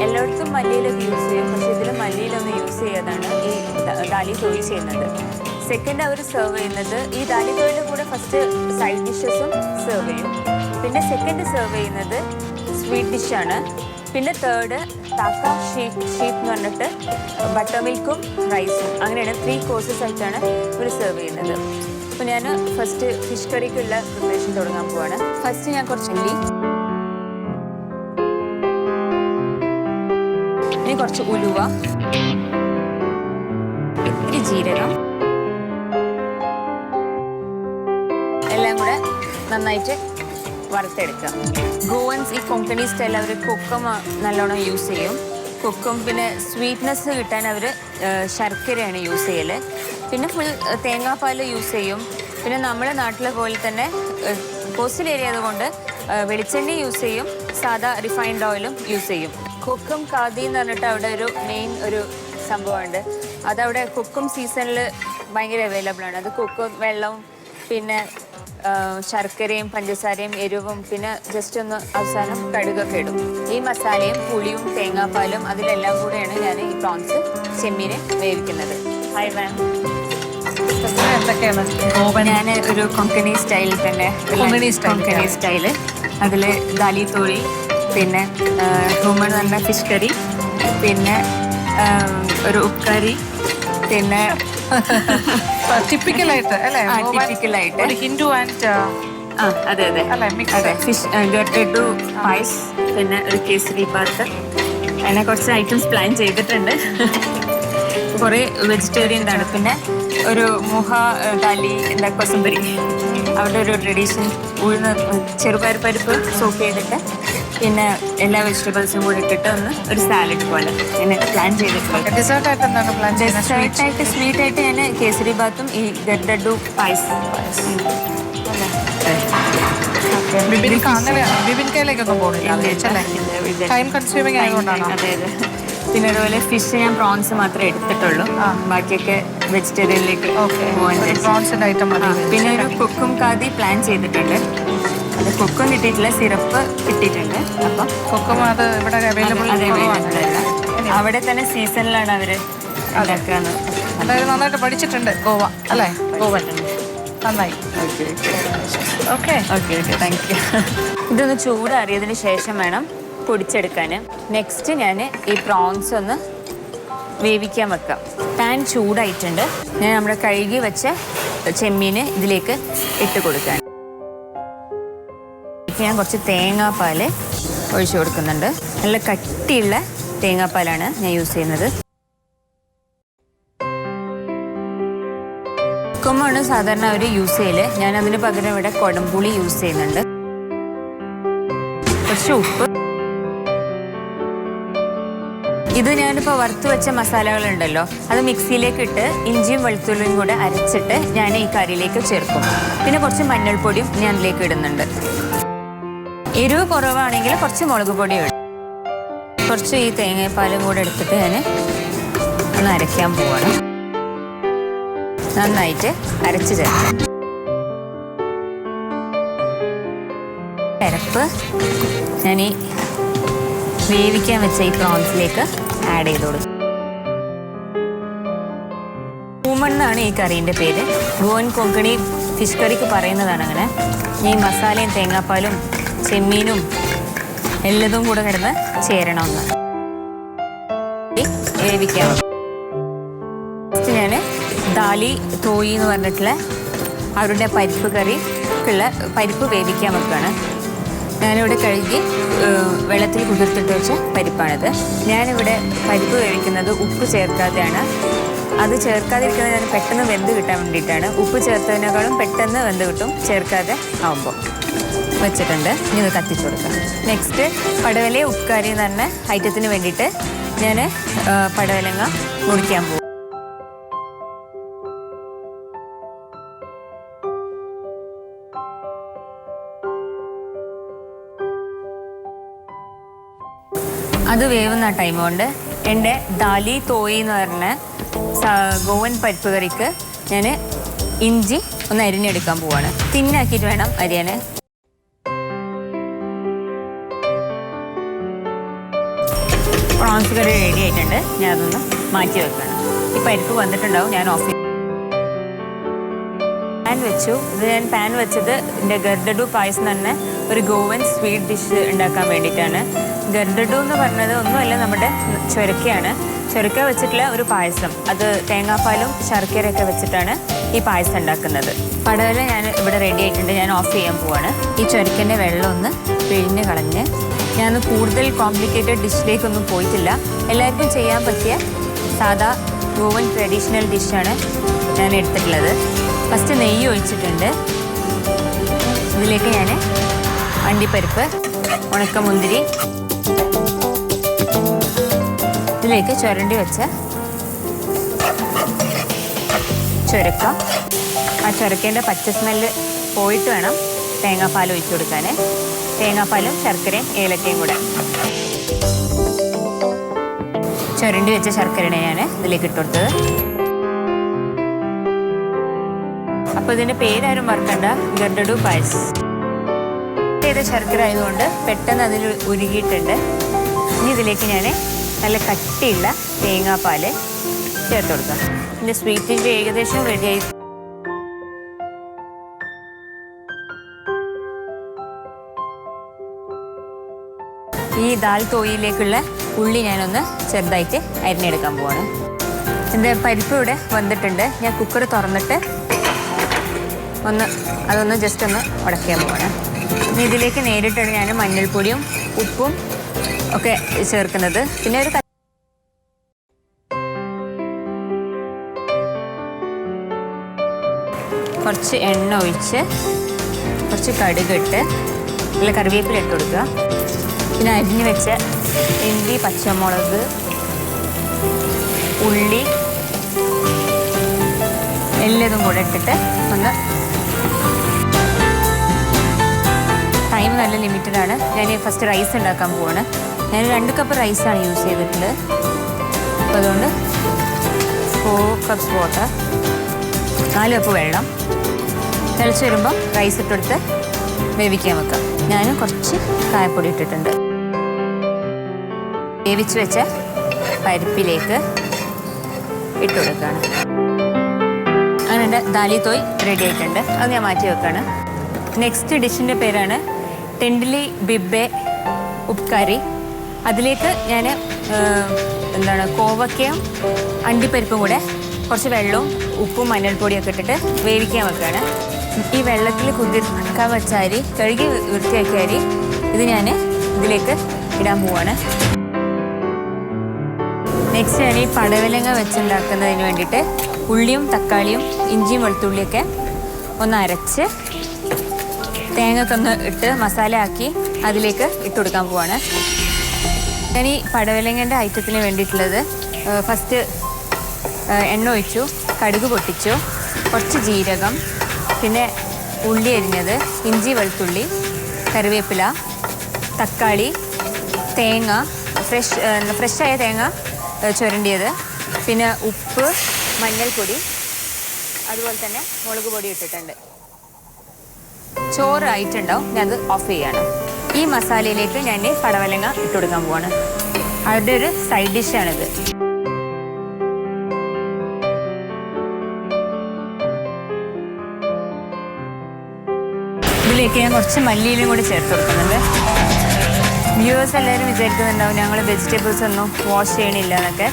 എല്ലായിടത്തും മല്ലിയിലൊക്കെ യൂസ് ചെയ്യും, പക്ഷേ ഇതിൽ മല്ലിയിലൊന്നും യൂസ് ചെയ്യാതാണ് ഈ ദാലി തോയി ചെയ്യുന്നത്. സെക്കൻഡ് അവർ സെർവ് ചെയ്യുന്നത് ഈ ദാലി തോയിൻ്റെ കൂടെ ഫസ്റ്റ് സൈഡ് ഡിഷസും സെർവ് ചെയ്യും. പിന്നെ സെക്കൻഡ് സെർവ് ചെയ്യുന്നത് സ്വീറ്റ് ഡിഷാണ്. പിന്നെ തേർഡ് താക്ക ഷീപ്പ് എന്ന് പറഞ്ഞിട്ട് ബട്ടർ മിൽക്കും റൈസും, അങ്ങനെയാണ് 3 കോഴ്സസ് ആയിട്ടാണ് ഇവർ സെർവ് ചെയ്യുന്നത്. അപ്പോൾ ഞാൻ ഫസ്റ്റ് ഫിഷ് കറിക്കുള്ള പ്രിപ്പറേഷൻ തുടങ്ങാൻ പോവാണ്. ഫസ്റ്റ് ഞാൻ കുറച്ച് ഉള്ളി, ഇനി കുറച്ച് ഉലുവ, ഇത്തിരി ജീരകം, എല്ലാം കൂടെ നന്നായിട്ട് വറുത്തെടുക്കുക. ഗോവൻസ് ഈ കൊങ്കണി സ്റ്റൈൽ അവർ കൊക്കം നല്ലോണം യൂസ് ചെയ്യും. കൊക്കും പിന്നെ സ്വീറ്റ്നെസ് കിട്ടാൻ അവർ ശർക്കരയാണ് യൂസ് ചെയ്യൽ. പിന്നെ ഫുൾ തേങ്ങാപ്പാൽ യൂസ് ചെയ്യും. പിന്നെ നമ്മുടെ നാട്ടിലെ പോലെ തന്നെ കോസ്റ്റൽ ഏരിയ ആയതുകൊണ്ട് വെളിച്ചെണ്ണ യൂസ് ചെയ്യും, സാധാ റിഫൈൻഡ് ഓയിലും യൂസ് ചെയ്യും. കൊക്കും കാതി എന്ന് പറഞ്ഞിട്ട് അവിടെ ഒരു മെയിൻ ഒരു സംഭവമുണ്ട്. അതവിടെ കൊക്കും സീസണിൽ ഭയങ്കര അവൈലബിൾ ആണ്. അത് കൊക്കും വെള്ളവും പിന്നെ ശർക്കരയും പഞ്ചസാരയും എരിവും പിന്നെ ജസ്റ്റ് ഒന്ന് അവസാനം കടുകൊക്കെ ഇടും. ഈ മസാലയും പുളിയും തേങ്ങാപ്പാലും അതിലെല്ലാം കൂടെയാണ് ഞാൻ ഈ പ്രോൺസ് ചെമ്മീനെ വേവിക്കുന്നത്. ഹായ് മാം, എന്തൊക്കെയാണ്? ഞാൻ ഒരു കൊങ്കണി സ്റ്റൈലിൽ തന്നെ കൊങ്കണി സ്റ്റൈല് അതിൽ ദാലി തോഴി, പിന്നെ ഹ്യൂമൺ എന്ന് പറഞ്ഞ ഫിഷ് കറി, പിന്നെ ഒരു ഉപ്പുകറി, പിന്നെ ടിപ്പിക്കലായിട്ട് അല്ലേ? ടിപ്പിക്കലായിട്ട് ഹിന്ദു ആൻഡ് അതെ അതെ അതെ ഫിഷ് ലഡു പായസ്, പിന്നെ ഒരു കേസരി ബാത്ത്, അങ്ങനെ കുറച്ച് ഐറ്റംസ് പ്ലാൻ ചെയ്തിട്ടുണ്ട്. കുറേ വെജിറ്റേറിയൻ ആണ്. പിന്നെ ഒരു മുഹ ഡാലി എന്താ കൊസംബരി, അവരുടെ ഒരു ട്രഡീഷൻ. ഉഴുന്ന് ചെറുപയർ പരിപ്പ് സോക്ക് ചെയ്തിട്ട് പിന്നെ എല്ലാ വെജിറ്റബിൾസും കൂടി ഇട്ടിട്ട് ഒരു സാലഡ് പോലെ ഞാൻ പ്ലാൻ ചെയ്തിട്ടുണ്ട്. ഡെസേർട്ടായിട്ട് എന്താണ് പ്ലാൻ ചെയ്യുന്നത്? സ്വീറ്റായിട്ട് ഞാൻ കേസരി ബാത്തും ഈ ഗഡ്ഡു പായസം. ബിബിൻകയിലേക്കൊന്നും പോകുന്നില്ല, ടൈം കൺസ്യൂമിങ് ആയതുകൊണ്ടാണ്. അതെ. പിന്നെ അതുപോലെ ഫിഷ് ഞാൻ പ്രോൺസ് മാത്രമേ എടുത്തിട്ടുള്ളൂ, ബാക്കിയൊക്കെ വെജിറ്റേറിയനിലേക്ക് പ്രോൺസിന്റെ ഐറ്റം. പിന്നെ ഒരു കുക്കും കാതി പ്ലാൻ ചെയ്തിട്ടുണ്ട്. അത് കുക്കും കിട്ടിയിട്ടില്ല, സിറപ്പ് കിട്ടിയിട്ടുണ്ട്. അപ്പം കുക്കും അത് ഇവിടെ അവൈലബിൾ അവിടെ തന്നെ സീസണിലാണ് അവർ ഉണ്ടാക്കാന്ന്. അതായത് നന്നായിട്ട് പഠിച്ചിട്ടുണ്ട് ഗോവ അല്ലേ? ഗോവൻ നന്നായി. Okay okay okay, thank you. ഇതൊന്ന് ചൂടാറിയതിന് ശേഷം വേണം പൊടിച്ചെടുക്കാൻ. നെക്സ്റ്റ് ഞാൻ ഈ പ്രോൺസ് ഒന്ന് വേവിക്കാൻ വെക്കാം. പാൻ ചൂടായിട്ടുണ്ട്. ഞാൻ നമ്മുടെ കഴുകി വെച്ച ചെമ്മീന് ഇതിലേക്ക് ഇട്ട് കൊടുക്കാൻ. ഞാൻ കുറച്ച് തേങ്ങാപ്പാൽ ഒഴിച്ചു കൊടുക്കുന്നുണ്ട്. നല്ല കട്ടിയുള്ള തേങ്ങാപ്പാലാണ് ഞാൻ യൂസ് ചെയ്യുന്നത്. കുക്കുമാണ് സാധാരണ അവർ യൂസ് ചെയ്യല്. ഞാൻ അതിന് പകരം ഇവിടെ കൊടംപുളി യൂസ് ചെയ്യുന്നുണ്ട്. കുറച്ച് ഉപ്പ്. ഇത് ഞാനിപ്പോൾ വറുത്ത് വെച്ച മസാലകളുണ്ടല്ലോ, അത് മിക്സിയിലേക്ക് ഇട്ട് ഇഞ്ചിയും വെളുത്തുള്ളിയും കൂടെ അരച്ചിട്ട് ഞാൻ ഈ കറിയിലേക്ക് ചേർക്കും. പിന്നെ കുറച്ച് മഞ്ഞൾപ്പൊടിയും ഞാൻ അതിലേക്ക് ഇടുന്നുണ്ട്. എരിവ് കുറവാണെങ്കിൽ കുറച്ച് മുളക് പൊടി ഇടും. കുറച്ച് ഈ തേങ്ങാപ്പാലും കൂടെ എടുത്തിട്ട് ഞാൻ ഒന്ന് അരയ്ക്കാൻ പോവാണ്. നന്നായിട്ട് അരച്ച് ചേർക്കാം. അരപ്പ് ഞാൻ ഈ വേവിക്കാൻ വെച്ച ഈ പ്രോൺസിലേക്ക് ആഡ് ചെയ്ത് കൊടുക്കും. പൂമണ്ണാണ് ഈ കറീൻ്റെ പേര്. ഗോവൻ കൊങ്കണി ഫിഷ് കറിക്ക് പറയുന്നതാണ് അങ്ങനെ. ഈ മസാലയും തേങ്ങാപ്പാലും ചെമ്മീനും എല്ലതും കൂടെ കിടന്ന് ചേരണമെന്ന് വേവിക്കാം. ഞാൻ ദാലി തോയി എന്ന് പറഞ്ഞിട്ടുള്ള അവരുടെ പരിപ്പ് കറിക്കുള്ള പരിപ്പ് വേവിക്കാൻ വെക്കുകയാണ്. ഞാനിവിടെ കഴുകി വെള്ളത്തിൽ കുതിർത്തിട്ട് വെച്ച പരിപ്പാണിത്. ഞാനിവിടെ പരിപ്പ് വേവിക്കുന്നത് ഉപ്പ് ചേർക്കാതെയാണ്. അത് ചേർക്കാതിരിക്കുന്നത് ഞാൻ പെട്ടെന്ന് വെന്ത് കിട്ടാൻ വേണ്ടിയിട്ടാണ്. ഉപ്പ് ചേർത്തതിനേക്കാളും പെട്ടെന്ന് വെന്ത് കിട്ടും ചേർക്കാതെ ആവുമ്പോൾ. വെച്ചിട്ടുണ്ട്. ഇനി ഇത് കത്തിച്ചു കൊടുക്കാം. നെക്സ്റ്റ് പടവല ഉപ്പുകാരി എന്ന് പറഞ്ഞ ഐറ്റത്തിന് വേണ്ടിയിട്ട് ഞാൻ പടവലങ്ങ മുറിക്കാൻ പോകും. അത് വേവുന്ന ടൈം കൊണ്ട് എൻ്റെ ദാലി തോയി എന്ന് പറഞ്ഞ ഗോവൻ പരിപ്പ് കറിക്ക് ഞാൻ ഇഞ്ചി ഒന്ന് അരിഞ്ഞെടുക്കാൻ പോവാണ്. തിന്നാക്കിയിട്ട് വേണം അരിയാൻ. പ്രോൺസ് കറി റെഡി ആയിട്ടുണ്ട്. ഞാൻ അതൊന്ന് മാറ്റി വെക്കണം. ഈ പരിപ്പ് വന്നിട്ടുണ്ടാവും. ഞാൻ ഓഫ് ചെയ്തു. പാൻ വെച്ചു. ഇത് ഞാൻ പാൻ വെച്ചത് എൻ്റെ ഗർഡഡു പായസം തന്നെ ഒരു ഗോവൻ സ്വീറ്റ് ഡിഷ് ഉണ്ടാക്കാൻ വേണ്ടിയിട്ടാണ്. ഗർഡഡു എന്ന് പറഞ്ഞത് ഒന്നുമല്ല, നമ്മുടെ ചൊരക്കയാണ്. ചൊരക്ക വെച്ചിട്ടുള്ള ഒരു പായസം. അത് തേങ്ങാപ്പാലും ശർക്കരയൊക്കെ വെച്ചിട്ടാണ് ഈ പായസം ഉണ്ടാക്കുന്നത്. പടവല ഞാൻ ഇവിടെ റെഡി ആയിട്ടുണ്ട്. ഞാൻ ഓഫ് ചെയ്യാൻ പോവാണ്. ഈ ചൊരക്കൻ്റെ വെള്ളം ഒന്ന് പിഴിഞ്ഞ് കളഞ്ഞ് ഞാൻ കൂടുതൽ കോംപ്ലിക്കേറ്റഡ് ഡിഷിലേക്കൊന്നും പോയിട്ടില്ല. എല്ലാവർക്കും ചെയ്യാൻ പറ്റിയ സാധാ ഗോവൻ ട്രഡീഷണൽ ഡിഷാണ് ഞാൻ എടുത്തിട്ടുള്ളത്. ഫസ്റ്റ് നെയ്യ് ഒഴിച്ചിട്ടുണ്ട്. ഇതിലേക്ക് ഞാൻ അണ്ടിപ്പരിപ്പ്, ഉണക്കമുന്തിരി, ഇതിലേക്ക് ചുരണ്ടി വെച്ച ചുരക്ക. ആ ചുരക്കേൻ്റെ പച്ച സ്മെല്ല് പോയിട്ട് വേണം തേങ്ങാപ്പാൽ ഒഴിച്ചു കൊടുക്കാൻ. തേങ്ങാപ്പാലും ശർക്കരയും ഏലക്കയും കൂടെ ചുരണ്ടി വെച്ച ശർക്കരയാണ് ഞാൻ ഇതിലേക്ക് ഇട്ട് കൊടുത്തത്. അപ്പോൾ ഇതിൻ്റെ പേരാരും മറക്കണ്ട, ഗർഡഡു പായസ്. ചെയ്ത ശർക്കര ആയതുകൊണ്ട് പെട്ടെന്ന് അതിൽ ഉരുകിയിട്ടുണ്ട്. ഇനി ഇതിലേക്ക് ഞാൻ നല്ല കട്ടിയുള്ള തേങ്ങാപ്പാൽ ചേർത്ത് കൊടുക്കാം. ഇതിൻ്റെ സ്വീറ്റിൻ്റെ ഏകദേശം റെഡിയായി. ഈ ദാൽ തോയിലേക്കുള്ള ഉള്ളി ഞാനൊന്ന് ചെറുതായിട്ട് അരിഞ്ഞെടുക്കാൻ പോവാണ്. എൻ്റെ പരിപ്പ് ഇവിടെ വന്നിട്ടുണ്ട്. ഞാൻ കുക്കർ തുറന്നിട്ട് അതൊന്ന് ജസ്റ്റ് ഒന്ന് ഉടക്കാൻ പോവാണ്. ഇനി ഇതിലേക്ക് നേരിട്ടാണ് ഞാൻ മഞ്ഞൾപ്പൊടിയും ഉപ്പും ഒക്കെ ചേർക്കുന്നത്. പിന്നെ ഒരു കുറച്ച് എണ്ണ ഒഴിച്ച് കുറച്ച് കടുകിട്ട് നല്ല കറിവേപ്പില ഇട്ട് കൊടുക്കുക. പിന്നെ അരിഞ്ഞ് വെച്ച ഇഞ്ചി, പച്ചമുളക്, ഉള്ളി എല്ലതും കൂടെ ഇട്ടിട്ട് ഒന്ന് ടൈം നല്ല ലിമിറ്റഡാണ്. ഞാൻ ഫസ്റ്റ് റൈസ് ഉണ്ടാക്കാൻ പോവാണ്. ഞാൻ 2 കപ്പ് റൈസാണ് യൂസ് ചെയ്തിട്ടുള്ളത്. അപ്പോൾ അതുകൊണ്ട് 4 കപ്സ് വാട്ടർ, 4 കപ്പ് വെള്ളം. തിളച്ച് വരുമ്പോൾ റൈസ് ഇട്ടെടുത്ത് വേവിക്കാൻ വെക്കാം. ഞാൻ കുറച്ച് കായപ്പൊടി ഇട്ടിട്ടുണ്ട്. വേവിച്ച് വെച്ച പരിപ്പിലേക്ക് ഇട്ട് കൊടുക്കുകയാണ്. അങ്ങനെ എൻ്റെ ദാലി തോയ് റെഡി ആയിട്ടുണ്ട്. അത് ഞാൻ മാറ്റി വെക്കുകയാണ്. നെക്സ്റ്റ് ഡിഷിൻ്റെ പേരാണ് ടെൻഡിലി ബിബ്ബെ ഉപ്കറി. അതിലേക്ക് ഞാൻ കോവക്കയും അണ്ടിപ്പരിപ്പും കൂടെ കുറച്ച് വെള്ളവും ഉപ്പും മഞ്ഞൾപ്പൊടിയൊക്കെ ഇട്ടിട്ട് വേവിക്കാൻ വെക്കുകയാണ്. ഈ വെള്ളത്തിൽ കുതിർക്കാൻ വെച്ച അരി, കഴുകി വൃത്തിയാക്കിയ അരി, ഇത് ഞാൻ ഇതിലേക്ക് ഇടാൻ പോവാണ്. നെക്സ്റ്റ് ഞാൻ ഈ പടവലങ്ങ വെച്ചുണ്ടാക്കുന്നതിന് വേണ്ടിയിട്ട് ഉള്ളിയും തക്കാളിയും ഇഞ്ചിയും വെളുത്തുള്ളിയൊക്കെ ഒന്ന് അരച്ച് തേങ്ങയൊക്കെ ഒന്ന് ഇട്ട് മസാല ആക്കി അതിലേക്ക് ഇട്ട് കൊടുക്കാൻ പോവാണ്. ഞാൻ ഈ പടവലങ്ങൻ്റെ ഐറ്റത്തിന് വേണ്ടിയിട്ടുള്ളത് ഫസ്റ്റ് എണ്ണ ഒഴിച്ചു, കടുക് പൊട്ടിച്ചു, കുറച്ച് ജീരകം, പിന്നെ ഉള്ളി അരിഞ്ഞത്, ഇഞ്ചി വെളുത്തുള്ളി, കറിവേപ്പില, തക്കാളി, തേങ്ങ, ഫ്രഷായ തേങ്ങ ചുരണ്ടിയത്, പിന്നെ ഉപ്പ്, മഞ്ഞൾപ്പൊടി, അതുപോലെ തന്നെ മുളക് പൊടി ഇട്ടിട്ടുണ്ട്. ചോറ് ആയിട്ടുണ്ടാവും. ഞാനത് ഓഫ് ചെയ്യാണ്. ഈ മസാലയിലേക്ക് ഞാൻ പടവലങ്ങ ഇട്ട് കൊടുക്കാൻ പോവാണ്. അവരുടെ ഒരു സൈഡ് ഡിഷാണിത്. ഇതിലേക്ക് ഞാൻ കുറച്ച് മല്ലിയിലും കൂടി ചേർത്ത് കൊടുക്കുന്നുണ്ട്. വ്യൂവേഴ്സ് എല്ലാവരും വിചാരിക്കുന്നുണ്ടാവും ഞങ്ങൾ വെജിറ്റബിൾസ് ഒന്നും വാഷ് ചെയ്യണില്ല എന്നൊക്കെ.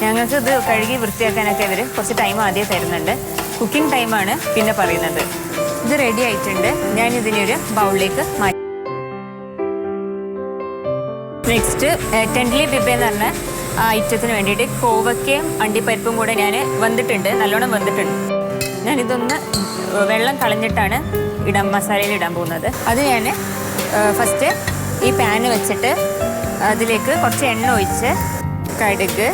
ഞങ്ങൾക്ക് ഇത് കഴുകി വൃത്തിയാക്കാനൊക്കെ ഇവർ കുറച്ച് ടൈം ആദ്യം തരുന്നുണ്ട്. കുക്കിംഗ് ടൈമാണ് പിന്നെ പറയുന്നത്. ഇത് റെഡി ആയിട്ടുണ്ട്. ഞാൻ ഇതിനൊരു ബൗളിലേക്ക് മാറ്റി. നെക്സ്റ്റ് ടെൻഡിലി ബിബ്ബെ എന്ന് പറഞ്ഞ ആ ഐറ്റത്തിന് വേണ്ടിയിട്ട് കോവക്കയും അണ്ടിപ്പരിപ്പും കൂടെ ഞാൻ വന്നിട്ടുണ്ട്, നല്ലോണം വന്നിട്ടുണ്ട്. ഞാനിതൊന്ന് വെള്ളം കളഞ്ഞിട്ടാണ് മസാലയിൽ ഇടാൻ പോകുന്നത്. അത് ഞാൻ ഫസ്റ്റ് ഈ പാന് വെച്ചിട്ട് അതിലേക്ക് കുറച്ച് എണ്ണ ഒഴിച്ച് കടുക്,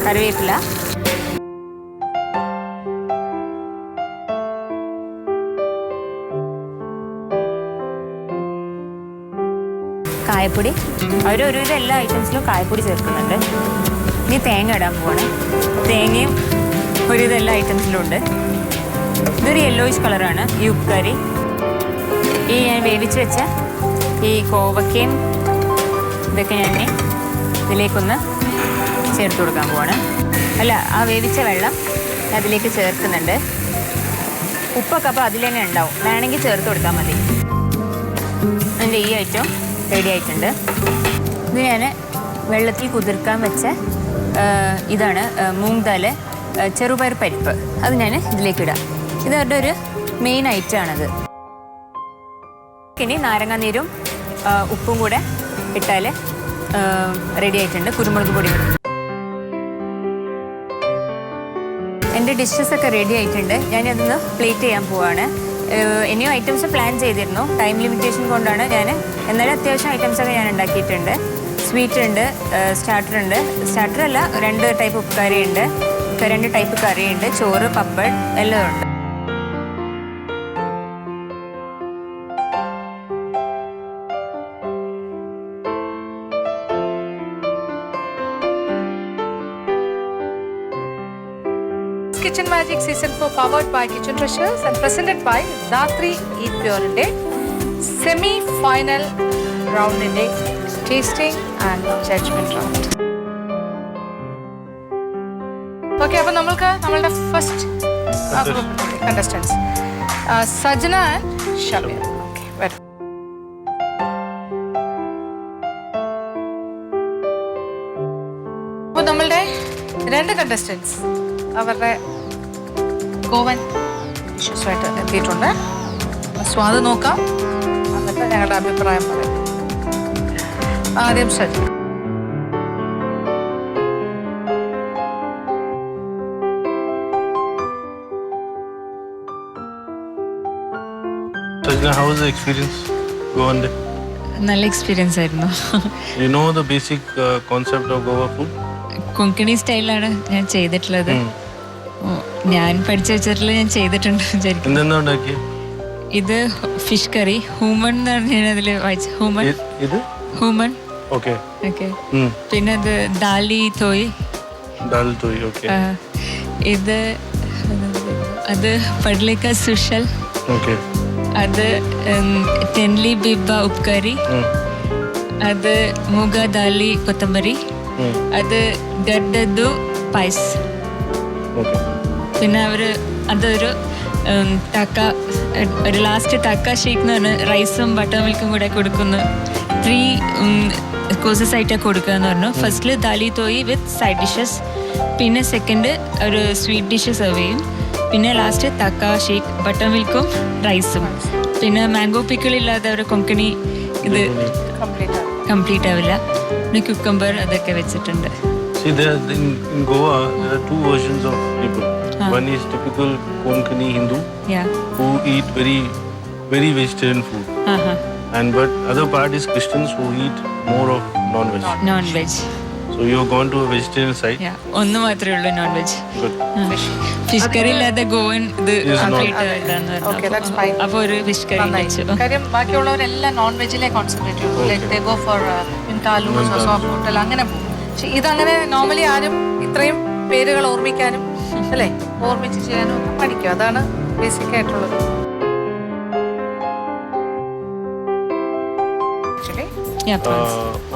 കറിവേപ്പില, കായപ്പൊടി, ഒരുവിധം എല്ലാ ഐറ്റംസിലും കായപ്പൊടി ചേർക്കുന്നുണ്ട്. ഇനി തേങ്ങ ഇടാൻ പോവാണ്. തേങ്ങയും ഒരുവിധം എല്ലാ ഐറ്റംസിലും ഉണ്ട്. ഇതൊരു യെല്ലോയിഷ് കളറാണ് ഈ ഉപ്കറി. ഈ ഞാൻ വേവിച്ച് വെച്ച ഈ കോവക്കയും ഇതൊക്കെ ഞാൻ ഇതിലേക്കൊന്ന് ചേർത്ത് കൊടുക്കാൻ പോവാണ്. ആ വേവിച്ച വെള്ളം അതിലേക്ക് ചേർക്കുന്നുണ്ട്. ഉപ്പൊക്കെ അപ്പോൾ അതിൽ തന്നെ ഉണ്ടാവും, വേണമെങ്കിൽ ചേർത്ത് കൊടുത്താൽ മതി. എൻ്റെ ഈ ഐറ്റം റെഡി ആയിട്ടുണ്ട്. ഇത് ഞാൻ വെള്ളത്തിൽ കുതിർക്കാൻ വെച്ച ഇതാണ് മൂങ് ദാൽ, ചെറുപയർ പരിപ്പ്. അത് ഞാൻ ഇതിലേക്കിടാം. ഇത് അവരുടെ ഒരു മെയിൻ ഐറ്റമാണത്. ഇനി നാരങ്ങാനീരും ഉപ്പും കൂടെ ഇട്ടാൽ റെഡി ആയിട്ടുണ്ട്. കുരുമുളക് പൊടി ഇടും. എൻ്റെ ഡിഷസൊക്കെ റെഡി ആയിട്ടുണ്ട്. ഞാനതൊന്ന് പ്ലേറ്റ് ചെയ്യാൻ പോവാണ്. ഇനിയും ഐറ്റംസ് പ്ലാൻ ചെയ്തിരുന്നു. ടൈം ലിമിറ്റേഷൻ കൊണ്ടാണ് ഞാൻ, എന്നാലും അത്യാവശ്യം ഐറ്റംസൊക്കെ ഞാൻ ഉണ്ടാക്കിയിട്ടുണ്ട്. സ്വീറ്റ് ഉണ്ട്, സ്റ്റാർട്ടർ ഉണ്ട്. സ്റ്റാർട്ടറല്ല, 2 ടൈപ്പ് ഉപ്പുകറി ഉണ്ട്, 2 ടൈപ്പ് കറിയുണ്ട്, ചോറ്, പപ്പട് എല്ലാം ഉണ്ട്. Kitchen Magic Season 4 powered by Kitchen Treasures and presented by Dhatri Eat Pure semi-final round tasting and judgment round. Okay, അപ്പോൾ നമ്മൾക്ക് നമ്മളുടെ first contestants Sajna and Shamir. Okay, വരും. അപ്പോൾ നമ്മളുടെ 2 contestants അവരുടെ ഗോവൻ ഡിഷസുമായിട്ട് എത്തിയിട്ടുണ്ട്. സ്വാദ് നോക്കാം, എന്നിട്ട് ഞങ്ങളുടെ അഭിപ്രായം പറയാം. ആദ്യം സജ്ജ. Sajna, how was the experience? Goan day. നല്ല എക്സ്പീരിയൻസ് ആയിരുന്നു. You know the basic concept of Goa food? Konkani സ്റ്റൈലാണ് ഞാൻ ചെയ്തിട്ടുള്ളത്. ഞാൻ പഠിച്ചു വെച്ചിട്ടുള്ള ഞാൻ ചെയ്തിട്ടുണ്ട് വിചാരിക്കും. എന്തെന്നാ ഉണ്ടാക്കിയ? ഇത് ഫിഷ് കറി ഹൂമൺ എന്ന് പറഞ്ഞാൽ അതിൽ വായിച്ചു. ഹൂമൺ ഇത് ഹൂമൺ ഓക്കെ. ഓക്കെ. പിന്നെ അത് ദാലി തോയ്. ദാൽ തോയ് ഓക്കെ. ഇത് അത് പഡ്ലിക്ക സുഷൽ. ഓക്കെ. അത് തെൻലി ബിബ ഉപ്കറി. അത് മൂഗ ദാലി കൊത്തമ്പരി. അത് ഗഡ്ഡു പൈസ്. പിന്നെ അതൊരു ടക്ക ഒരു ലാസ്റ്റ് ടക്ക ഷേക്ക് എന്ന് പറഞ്ഞാൽ റൈസും ബട്ടർ മിൽക്കും കൂടെ കൊടുക്കുന്നു. 3 കോഴ്സസ് ആയിട്ടാണ് കൊടുക്കുക എന്ന് പറഞ്ഞു. ഫസ്റ്റിൽ ദാലി തോയി വിത്ത് സൈഡ് ഡിഷസ്, പിന്നെ സെക്കൻഡ് ഒരു സ്വീറ്റ് ഡിഷ് സെർവ് ചെയ്യും, പിന്നെ ലാസ്റ്റ് തക്ക ഷേക്ക് ബട്ടർ മിൽക്കും റൈസും. പിന്നെ മാംഗോ പിക്കിൾ ഇല്ലാതെ ഒരു കൊങ്കണി ഇത് കംപ്ലീറ്റ് ആവില്ല. പിന്നെ ക്യുക്കമ്പർ അതൊക്കെ വെച്ചിട്ടുണ്ട്. See, in Goa, there are 2 versions of people. One is typical Konkani Hindu who eat very, very vegetarian food. But other part is Christians who eat more of non-veg. Non-veg. So you have gone to a vegetarian side. ഒന്ന് മാത്രമേ ഉള്ളൂ non veg. Fish curry ഇല്ലാതെ ഗോവൻ ഇത് അപ്പൊ ഒരു fish curry കാര്യം ബാക്കിയുള്ളവരെല്ലാം non വെജിലെ കോൺസെൻട്രേറ്റ് ചെയ്യുള്ളൂ. ലൈക്ക് ദേ ഗോ ഫോർ മിൻതാലൂസ് സോഫ്റ്റ് ഹോട്ടൽ അങ്ങനെ പോകും. പക്ഷെ ഇതങ്ങനെ നോർമലി ആരും ഇത്രയും പേരുകൾ ഓർമ്മിക്കാനും അല്ലേ ഓർമ്മിച്ച് ചെയ്യാനും ഒക്കെ പഠിക്കും. അതാണ് ബേസിക് ആയിട്ടുള്ളത്.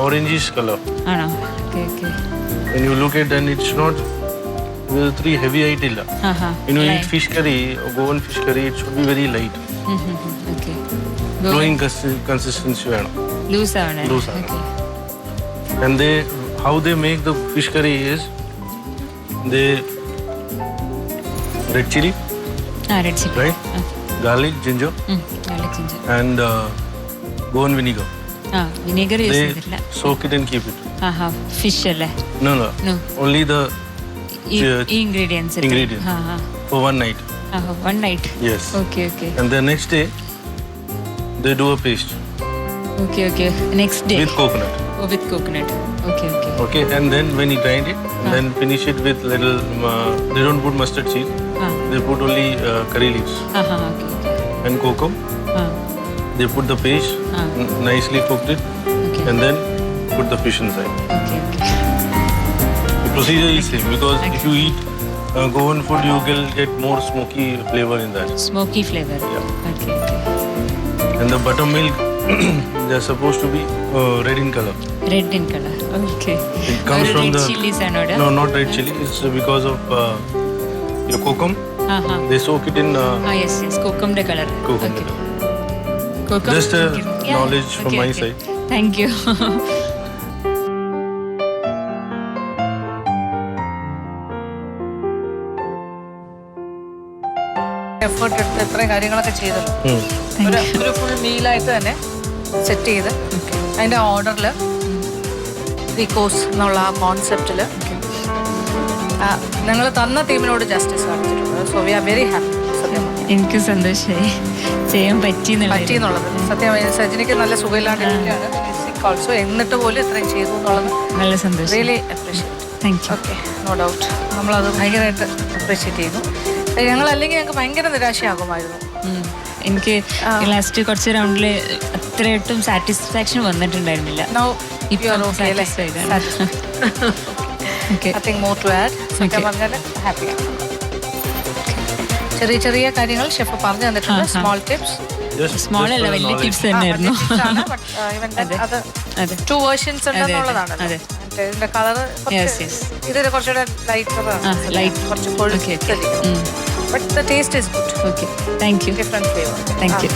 Orangish color. ആണോ? Okay okay. When you look at it, it's not very heavy ആയിട്ടില്ല. When you eat fish curry, Goan fish curry, it should be very light. Okay. Flowing consistency വേണം. ലൂസ് ആവണം. Loose ആവണം. And how they make the fish curry is they red chili, red chili, right? Garlic, ginger, garlic, ginger, and Goan vinegar. Vinegar use They ചെയ്തിട്ടില്ല. soak it and keep it. Fish അല്ലേ? No. Only the ingredients. For one night. One night. Yes. Okay. And the next day they do a paste. Okay. Next day. With coconut. With coconut. Okay. And then when you grind it, then finish it with little. They don't put mustard seed. They put only curry leaves. Okay. And kokum. They put the paste, nicely cooked it, and then put the fish inside. Okay. The procedure is same because if you eat Goan food, you will get more smoky flavor in that. Smoky flavor. Yeah. Okay. And the buttermilk, they're supposed to be red in color. Red in color. Okay. It comes from red the chilies anoda. No, not red chili. It's because of your kokum. They soak it in. Yes. Kokum the color. Kokum the color. Just knowledge from my side. Thank you. Effort എടുത്ത് ഇത്രയും കാര്യങ്ങളൊക്കെ ചെയ്തല്ലോ. ഒരു full മീലായിട്ട് തന്നെ set ചെയ്ത് അതിൻ്റെ ഓർഡറിൽ 3 course എന്നുള്ള ആ കോൺസെപ്റ്റിൽ നിങ്ങൾ തന്ന ടീമിനോട് ജസ്റ്റിസ് കാണിച്ചിട്ടുണ്ട്. So we are very happy. സത്യം എനിക്ക് സന്തോഷമായി ചെയ്യാൻ പറ്റിയെന്നുള്ളത്. സത്യം സജിനിക്ക് നല്ല സുഖമില്ലാണ്ടിരിക്കുകയാണ് ഓൾസോ, എന്നിട്ട് പോലും ഇത്രയും ചെയ്തു എന്നുള്ളത് നല്ല സന്തോഷം. Really appreciate. Thank you. Okay, no doubt നമ്മളത് ഭയങ്കരമായിട്ട് അപ്രീഷിയേറ്റ് ചെയ്യുന്നു. ഞങ്ങളല്ലെങ്കിൽ ഞങ്ങൾക്ക് ഭയങ്കര നിരാശയാകുമായിരുന്നു. എനിക്ക് ലാസ്റ്റ് കുറച്ച് റൗണ്ടിൽ അത്രയായിട്ടും സാറ്റിസ്ഫാക്ഷൻ വന്നിട്ടുണ്ടായിരുന്നില്ല. ചെറിയ ചെറിയ കാര്യങ്ങൾ ഷെഫ് പറഞ്ഞു തന്നിട്ടുണ്ട്. Small tips. സ്മോൾ അല്ല, വലിയ ടിപ്സ് തന്നെയായിരുന്നു. അത് 2 വേർഷൻസ് ഉണ്ടെന്നുള്ളതാണ്. ഇതിന്റെ കളർ ഇതൊരു കുറച്ചുകൂടെ ലൈറ്റ് കുറച്ച് കൊഴുത്ത്. But the taste is good. Okay. Thank you. Different flavor. Thank you.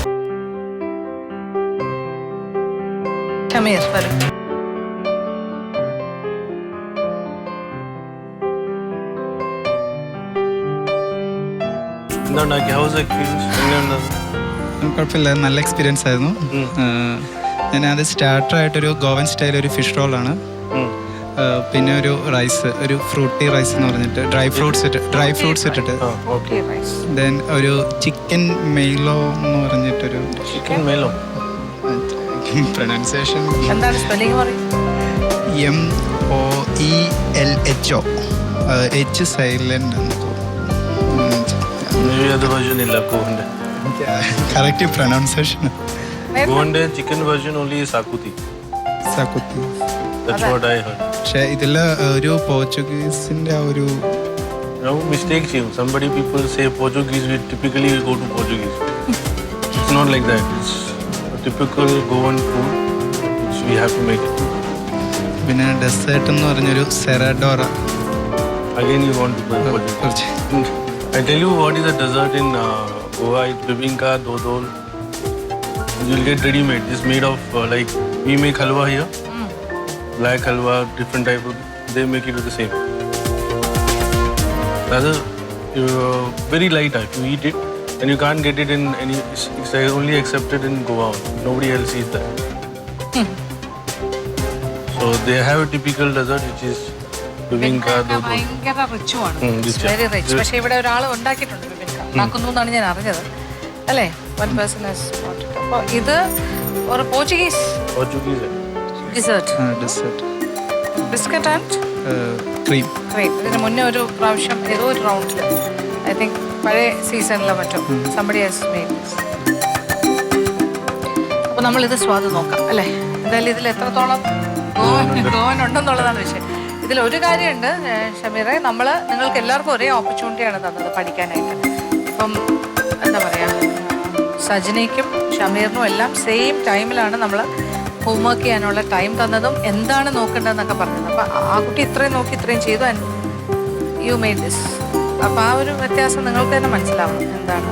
Come here, Varun. How's the experience? കുഴപ്പമില്ല, നല്ല എക്സ്പീരിയൻസ് ആയിരുന്നു. ഞാനത് സ്റ്റാർട്ടറായിട്ടൊരു ഗോവൻ സ്റ്റൈൽ ഒരു ഫിഷ് റോളാണ്, പിന്നെ ഒരു റൈസ്, ഒരു ഫ്രൂട്ടി റൈസ് എന്ന് പറഞ്ഞിട്ട് ഡ്രൈ ഫ്രൂട്ട്സ് ഇട്ടിട്ട്, ദെൻ ഒരു ചിക്കൻ മെയിലോ എന്ന് പറഞ്ഞിട്ട് ആയിട്ടൊരു Chicken Melo. പ്രൊനൗൺസിയേഷൻ എന്താണ് സ്പെല്ലിംഗ് പറയും? MOELHO H silent Maybe other version illa Goan. Correct pronunciation Goan chicken version only is Sakuti. സകുത്തി. That's what I heard. പക്ഷെ ഇതിൽ ഒരു പോർച്ചുഗീസിന്റെ ആ ഒരു No mistake here. Somebody people say Portuguese, we typically go to Portuguese. It's not like that. It's a typical Goan food which we have to make it. പിന്നെ desert എന്ന് പറഞ്ഞൊരു സെറാഡോറ. Again you want to go Portuguese. I tell you what is a dessert in Goa. It's bibinka, dodol. You'll get ready made. It's made of like we make halwa here. Black halwa, different type of. They make it with the same. Rather, very light. You eat it, and you can't get it in any. It's only accepted in Goa. Nobody else eats that. So they have a typical dessert which is bibinka, dodol. ഭയങ്കര റിച്ചുമാണ്, rich. Very rich. പക്ഷെ ഇവിടെ ഒരാൾ ഉണ്ടാക്കിയിട്ടുണ്ട് ബിബിൻക, ഉണ്ടാക്കുന്നു എന്നാണ് ഞാൻ അറിഞ്ഞത് അല്ലേ? വൺ പേഴ്സൺ അപ്പോൾ ഇത് ഒരു Portuguese Portuguese. Dessert, desert biscuit and cream. Cream. ഇതിന് മുന്നേ ഒരു പ്രാവശ്യം ഏതോ ഒരു റൗണ്ടിൽ ഐ തിങ്ക് പഴയ സീസണിലോ മറ്റോ സംബഡി ഹാസ് മെയ്ഡ് ദിസ്. അപ്പോൾ നമ്മളിത് സ്വാദ് നോക്കാം അല്ലേ? എന്തായാലും ഇതിൽ എത്രത്തോളം ഗോവൻ ഉണ്ടെന്നുള്ളതാണ് വിഷയം. ഇതിലൊരു കാര്യമുണ്ട് ഷമീറെ, നിങ്ങൾക്ക് എല്ലാവർക്കും ഒരേ ഓപ്പർച്യൂണിറ്റിയാണ് തന്നത് പഠിക്കാനായിട്ട്. ഇപ്പം എന്താ പറയുക, സജനയ്ക്കും ഷമീറിനും എല്ലാം സെയിം ടൈമിലാണ് നമ്മൾ ഹോംവർക്ക് ചെയ്യാനുള്ള ടൈം തന്നതും എന്താണ് നോക്കേണ്ടതെന്നൊക്കെ പറഞ്ഞത്. അപ്പം ആ കുട്ടി ഇത്രയും നോക്കി ഇത്രയും ചെയ്തു, ആൻഡ് യു മെയ്ഡ് ദിസ്. അപ്പം ആ ഒരു വ്യത്യാസം നിങ്ങൾക്ക് തന്നെ മനസ്സിലാവണം എന്താണ്.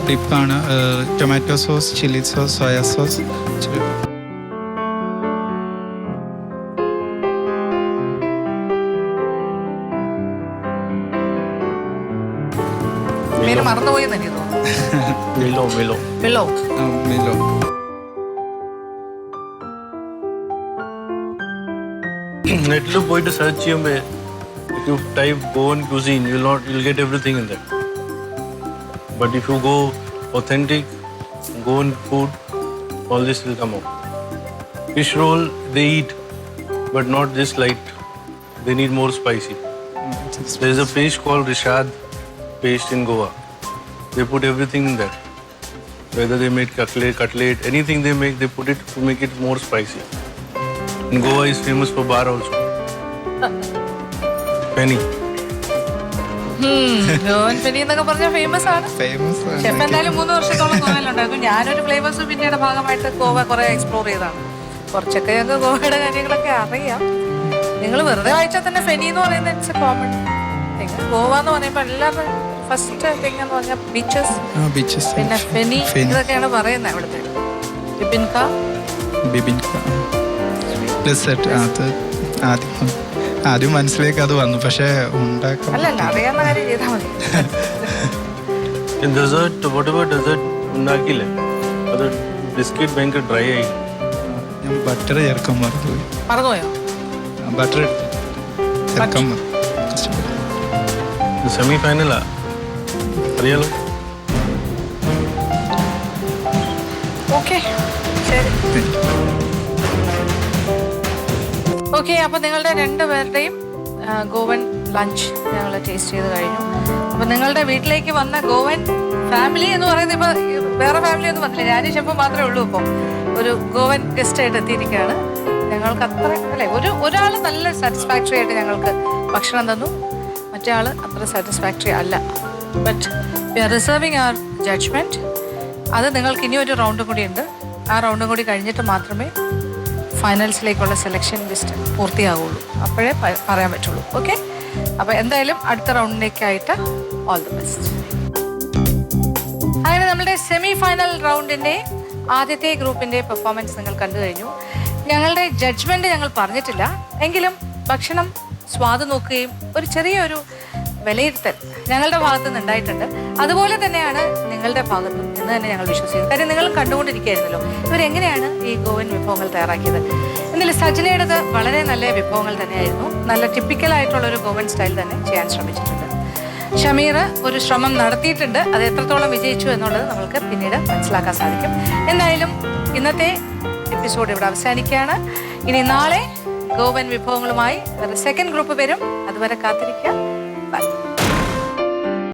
ടിപ്പാണ് tomato sauce, chilli sauce, soya sauce. പേര് മറന്നുപോയി തന്നെ തോന്നുന്നു. Milo. വെള്ളോ മിലോ. നെറ്റിൽ പോയിട്ട് സെർച്ച് ചെയ്യുമ്പോൾ if you type Goan cuisine, you'll get everything in there. But if you go authentic Goan food, all this will come out. Fish roll they eat, but not this light. They need more spicy. There is a paste called Rishad paste in Goa. They put everything in there. Whether they make cutlet, anything they make, they put it to make it more spicy. And Goa is famous for bar also. Penny. Goan Penny എന്നൊക്കെ പറഞ്ഞാൽ famous ആണ്. Famous chef എന്തായാലും 3 വർഷത്തോളം ഗോവയിലുണ്ടായിരുന്നു. ഞാനൊരു flavours പിന്നീട് ഭാഗമായിട്ട് ഗോവ കുറെ explore ചെയ്താണ്. കുറച്ചൊക്കെ ഞങ്ങൾക്ക് ഗോവയുടെ കാര്യങ്ങളൊക്കെ അറിയാം. നിങ്ങൾ വെറുതെ വായിച്ചാൽ തന്നെ ഫെനി എന്ന് പറയുന്നത് it's A common thing. Goa എന്ന് പറയുമ്പോൾ എല്ലാവരും ഫസ്റ്റ് തിങ് എന്ന് പറഞ്ഞാൽ ബീച്ചസ്, പിന്നെ ഫെനി, ഇതൊക്കെയാണ് പറയുന്നത് ഇവിടുത്തെ. ബിബിൻക ഡെസേർട്ട്. അത് ആദ്യം മനസ്സിലേക്ക് അത് വന്നു, പക്ഷെ ഉണ്ടാക്കാൻ അല്ലല്ല അറിയാവുന്ന കാര്യം ചെയ്താൽ മതി. In dessert, whatever dessert ഉണ്ടാക്കില്ലേ അത് ബിസ്ക്കറ്റ് ഭയങ്കര ഡ്രൈ ആയി. ഞാൻ ബട്ടർ ചേർക്കാൻ മറന്നുപോയി. മറന്നുപോയോ? ബട്ടർ ചേർക്കാൻ സെമി ഫൈനലാ അറിയാലോ. ഓക്കെ ശരി. ഓക്കെ, അപ്പോൾ നിങ്ങളുടെ 2 പേരുടെയും ഗോവൻ ലഞ്ച് ഞങ്ങൾ ടേസ്റ്റ് ചെയ്ത് കഴിഞ്ഞു. അപ്പോൾ നിങ്ങളുടെ വീട്ടിലേക്ക് വന്ന ഗോവൻ ഫാമിലി എന്ന് പറയുന്നത് ഇപ്പോൾ വേറെ ഫാമിലി ഒന്നും വന്നില്ല, ഞാനും ഷെഫും മാത്രമേ ഉള്ളൂ. ഇപ്പം ഒരു ഗോവൻ ഗസ്റ്റായിട്ട് എത്തിയിരിക്കുകയാണ്. ഞങ്ങൾക്ക് അത്ര അല്ലേ, ഒരാൾ നല്ല സാറ്റിസ്ഫാക്ടറി ആയിട്ട് ഞങ്ങൾക്ക് ഭക്ഷണം തന്നു, മറ്റേ ആൾ അത്ര സാറ്റിസ്ഫാക്ടറി അല്ല. But we are reserving our judgement. അത് നിങ്ങൾക്ക് ഇനിയൊരു റൗണ്ടും കൂടി ഉണ്ട്. ആ റൗണ്ടും കൂടി കഴിഞ്ഞിട്ട് മാത്രമേ ഫൈനൽസിലേക്കുള്ള സെലക്ഷൻ ലിസ്റ്റ് പൂർത്തിയാവുള്ളൂ. അപ്പോഴേ പറയാൻ പറ്റുള്ളൂ. ഓക്കെ, അപ്പോൾ എന്തായാലും അടുത്ത റൗണ്ടിലേക്കായിട്ട് ഓൾ ദി ബെസ്റ്റ്. അങ്ങനെ നമ്മുടെ സെമി ഫൈനൽ റൗണ്ടിൻ്റെ ആദ്യത്തെ ഗ്രൂപ്പിൻ്റെ പെർഫോമൻസ് നിങ്ങൾ കണ്ടു കഴിഞ്ഞു. ഞങ്ങളുടെ ജഡ്ജ്മെൻറ്റ് ഞങ്ങൾ പറഞ്ഞിട്ടില്ല, എങ്കിലും ഭക്ഷണം സ്വാദ് നോക്കുകയും ഒരു ചെറിയൊരു വിലയിരുത്തൽ ഞങ്ങളുടെ ഭാഗത്തു നിന്ന് ഉണ്ടായിട്ടുണ്ട്. അതുപോലെ തന്നെയാണ് നിങ്ങളുടെ ഭാഗത്തു എന്ന് തന്നെ ഞങ്ങൾ വിശ്വസിക്കുന്നു. കാര്യം നിങ്ങൾ കണ്ടുകൊണ്ടിരിക്കുകയായിരുന്നല്ലോ ഇവരെങ്ങനെയാണ് ഈ ഗോവൻ വിഭവങ്ങൾ തയ്യാറാക്കിയത്. എന്നാലും സജനയുടേത് വളരെ നല്ല വിഭവങ്ങൾ തന്നെയായിരുന്നു. നല്ല ടിപ്പിക്കലായിട്ടുള്ള ഒരു ഗോവൻ സ്റ്റൈൽ തന്നെ ചെയ്യാൻ ശ്രമിച്ചിട്ടുണ്ട്. ഷമീർ ഒരു ശ്രമം നടത്തിയിട്ടുണ്ട്. അത് എത്രത്തോളം വിജയിച്ചു എന്നുള്ളത് നമ്മൾക്ക് പിന്നീട് മനസ്സിലാക്കാൻ സാധിക്കും. എന്തായാലും ഇന്നത്തെ എപ്പിസോഡ് ഇവിടെ അവസാനിക്കുകയാണ്. ഇനി നാളെ ഗോവൻ വിഭവങ്ങളുമായി സെക്കൻഡ് ഗ്രൂപ്പ് വരും. അതുവരെ കാത്തിരിക്കുക. ബൈ.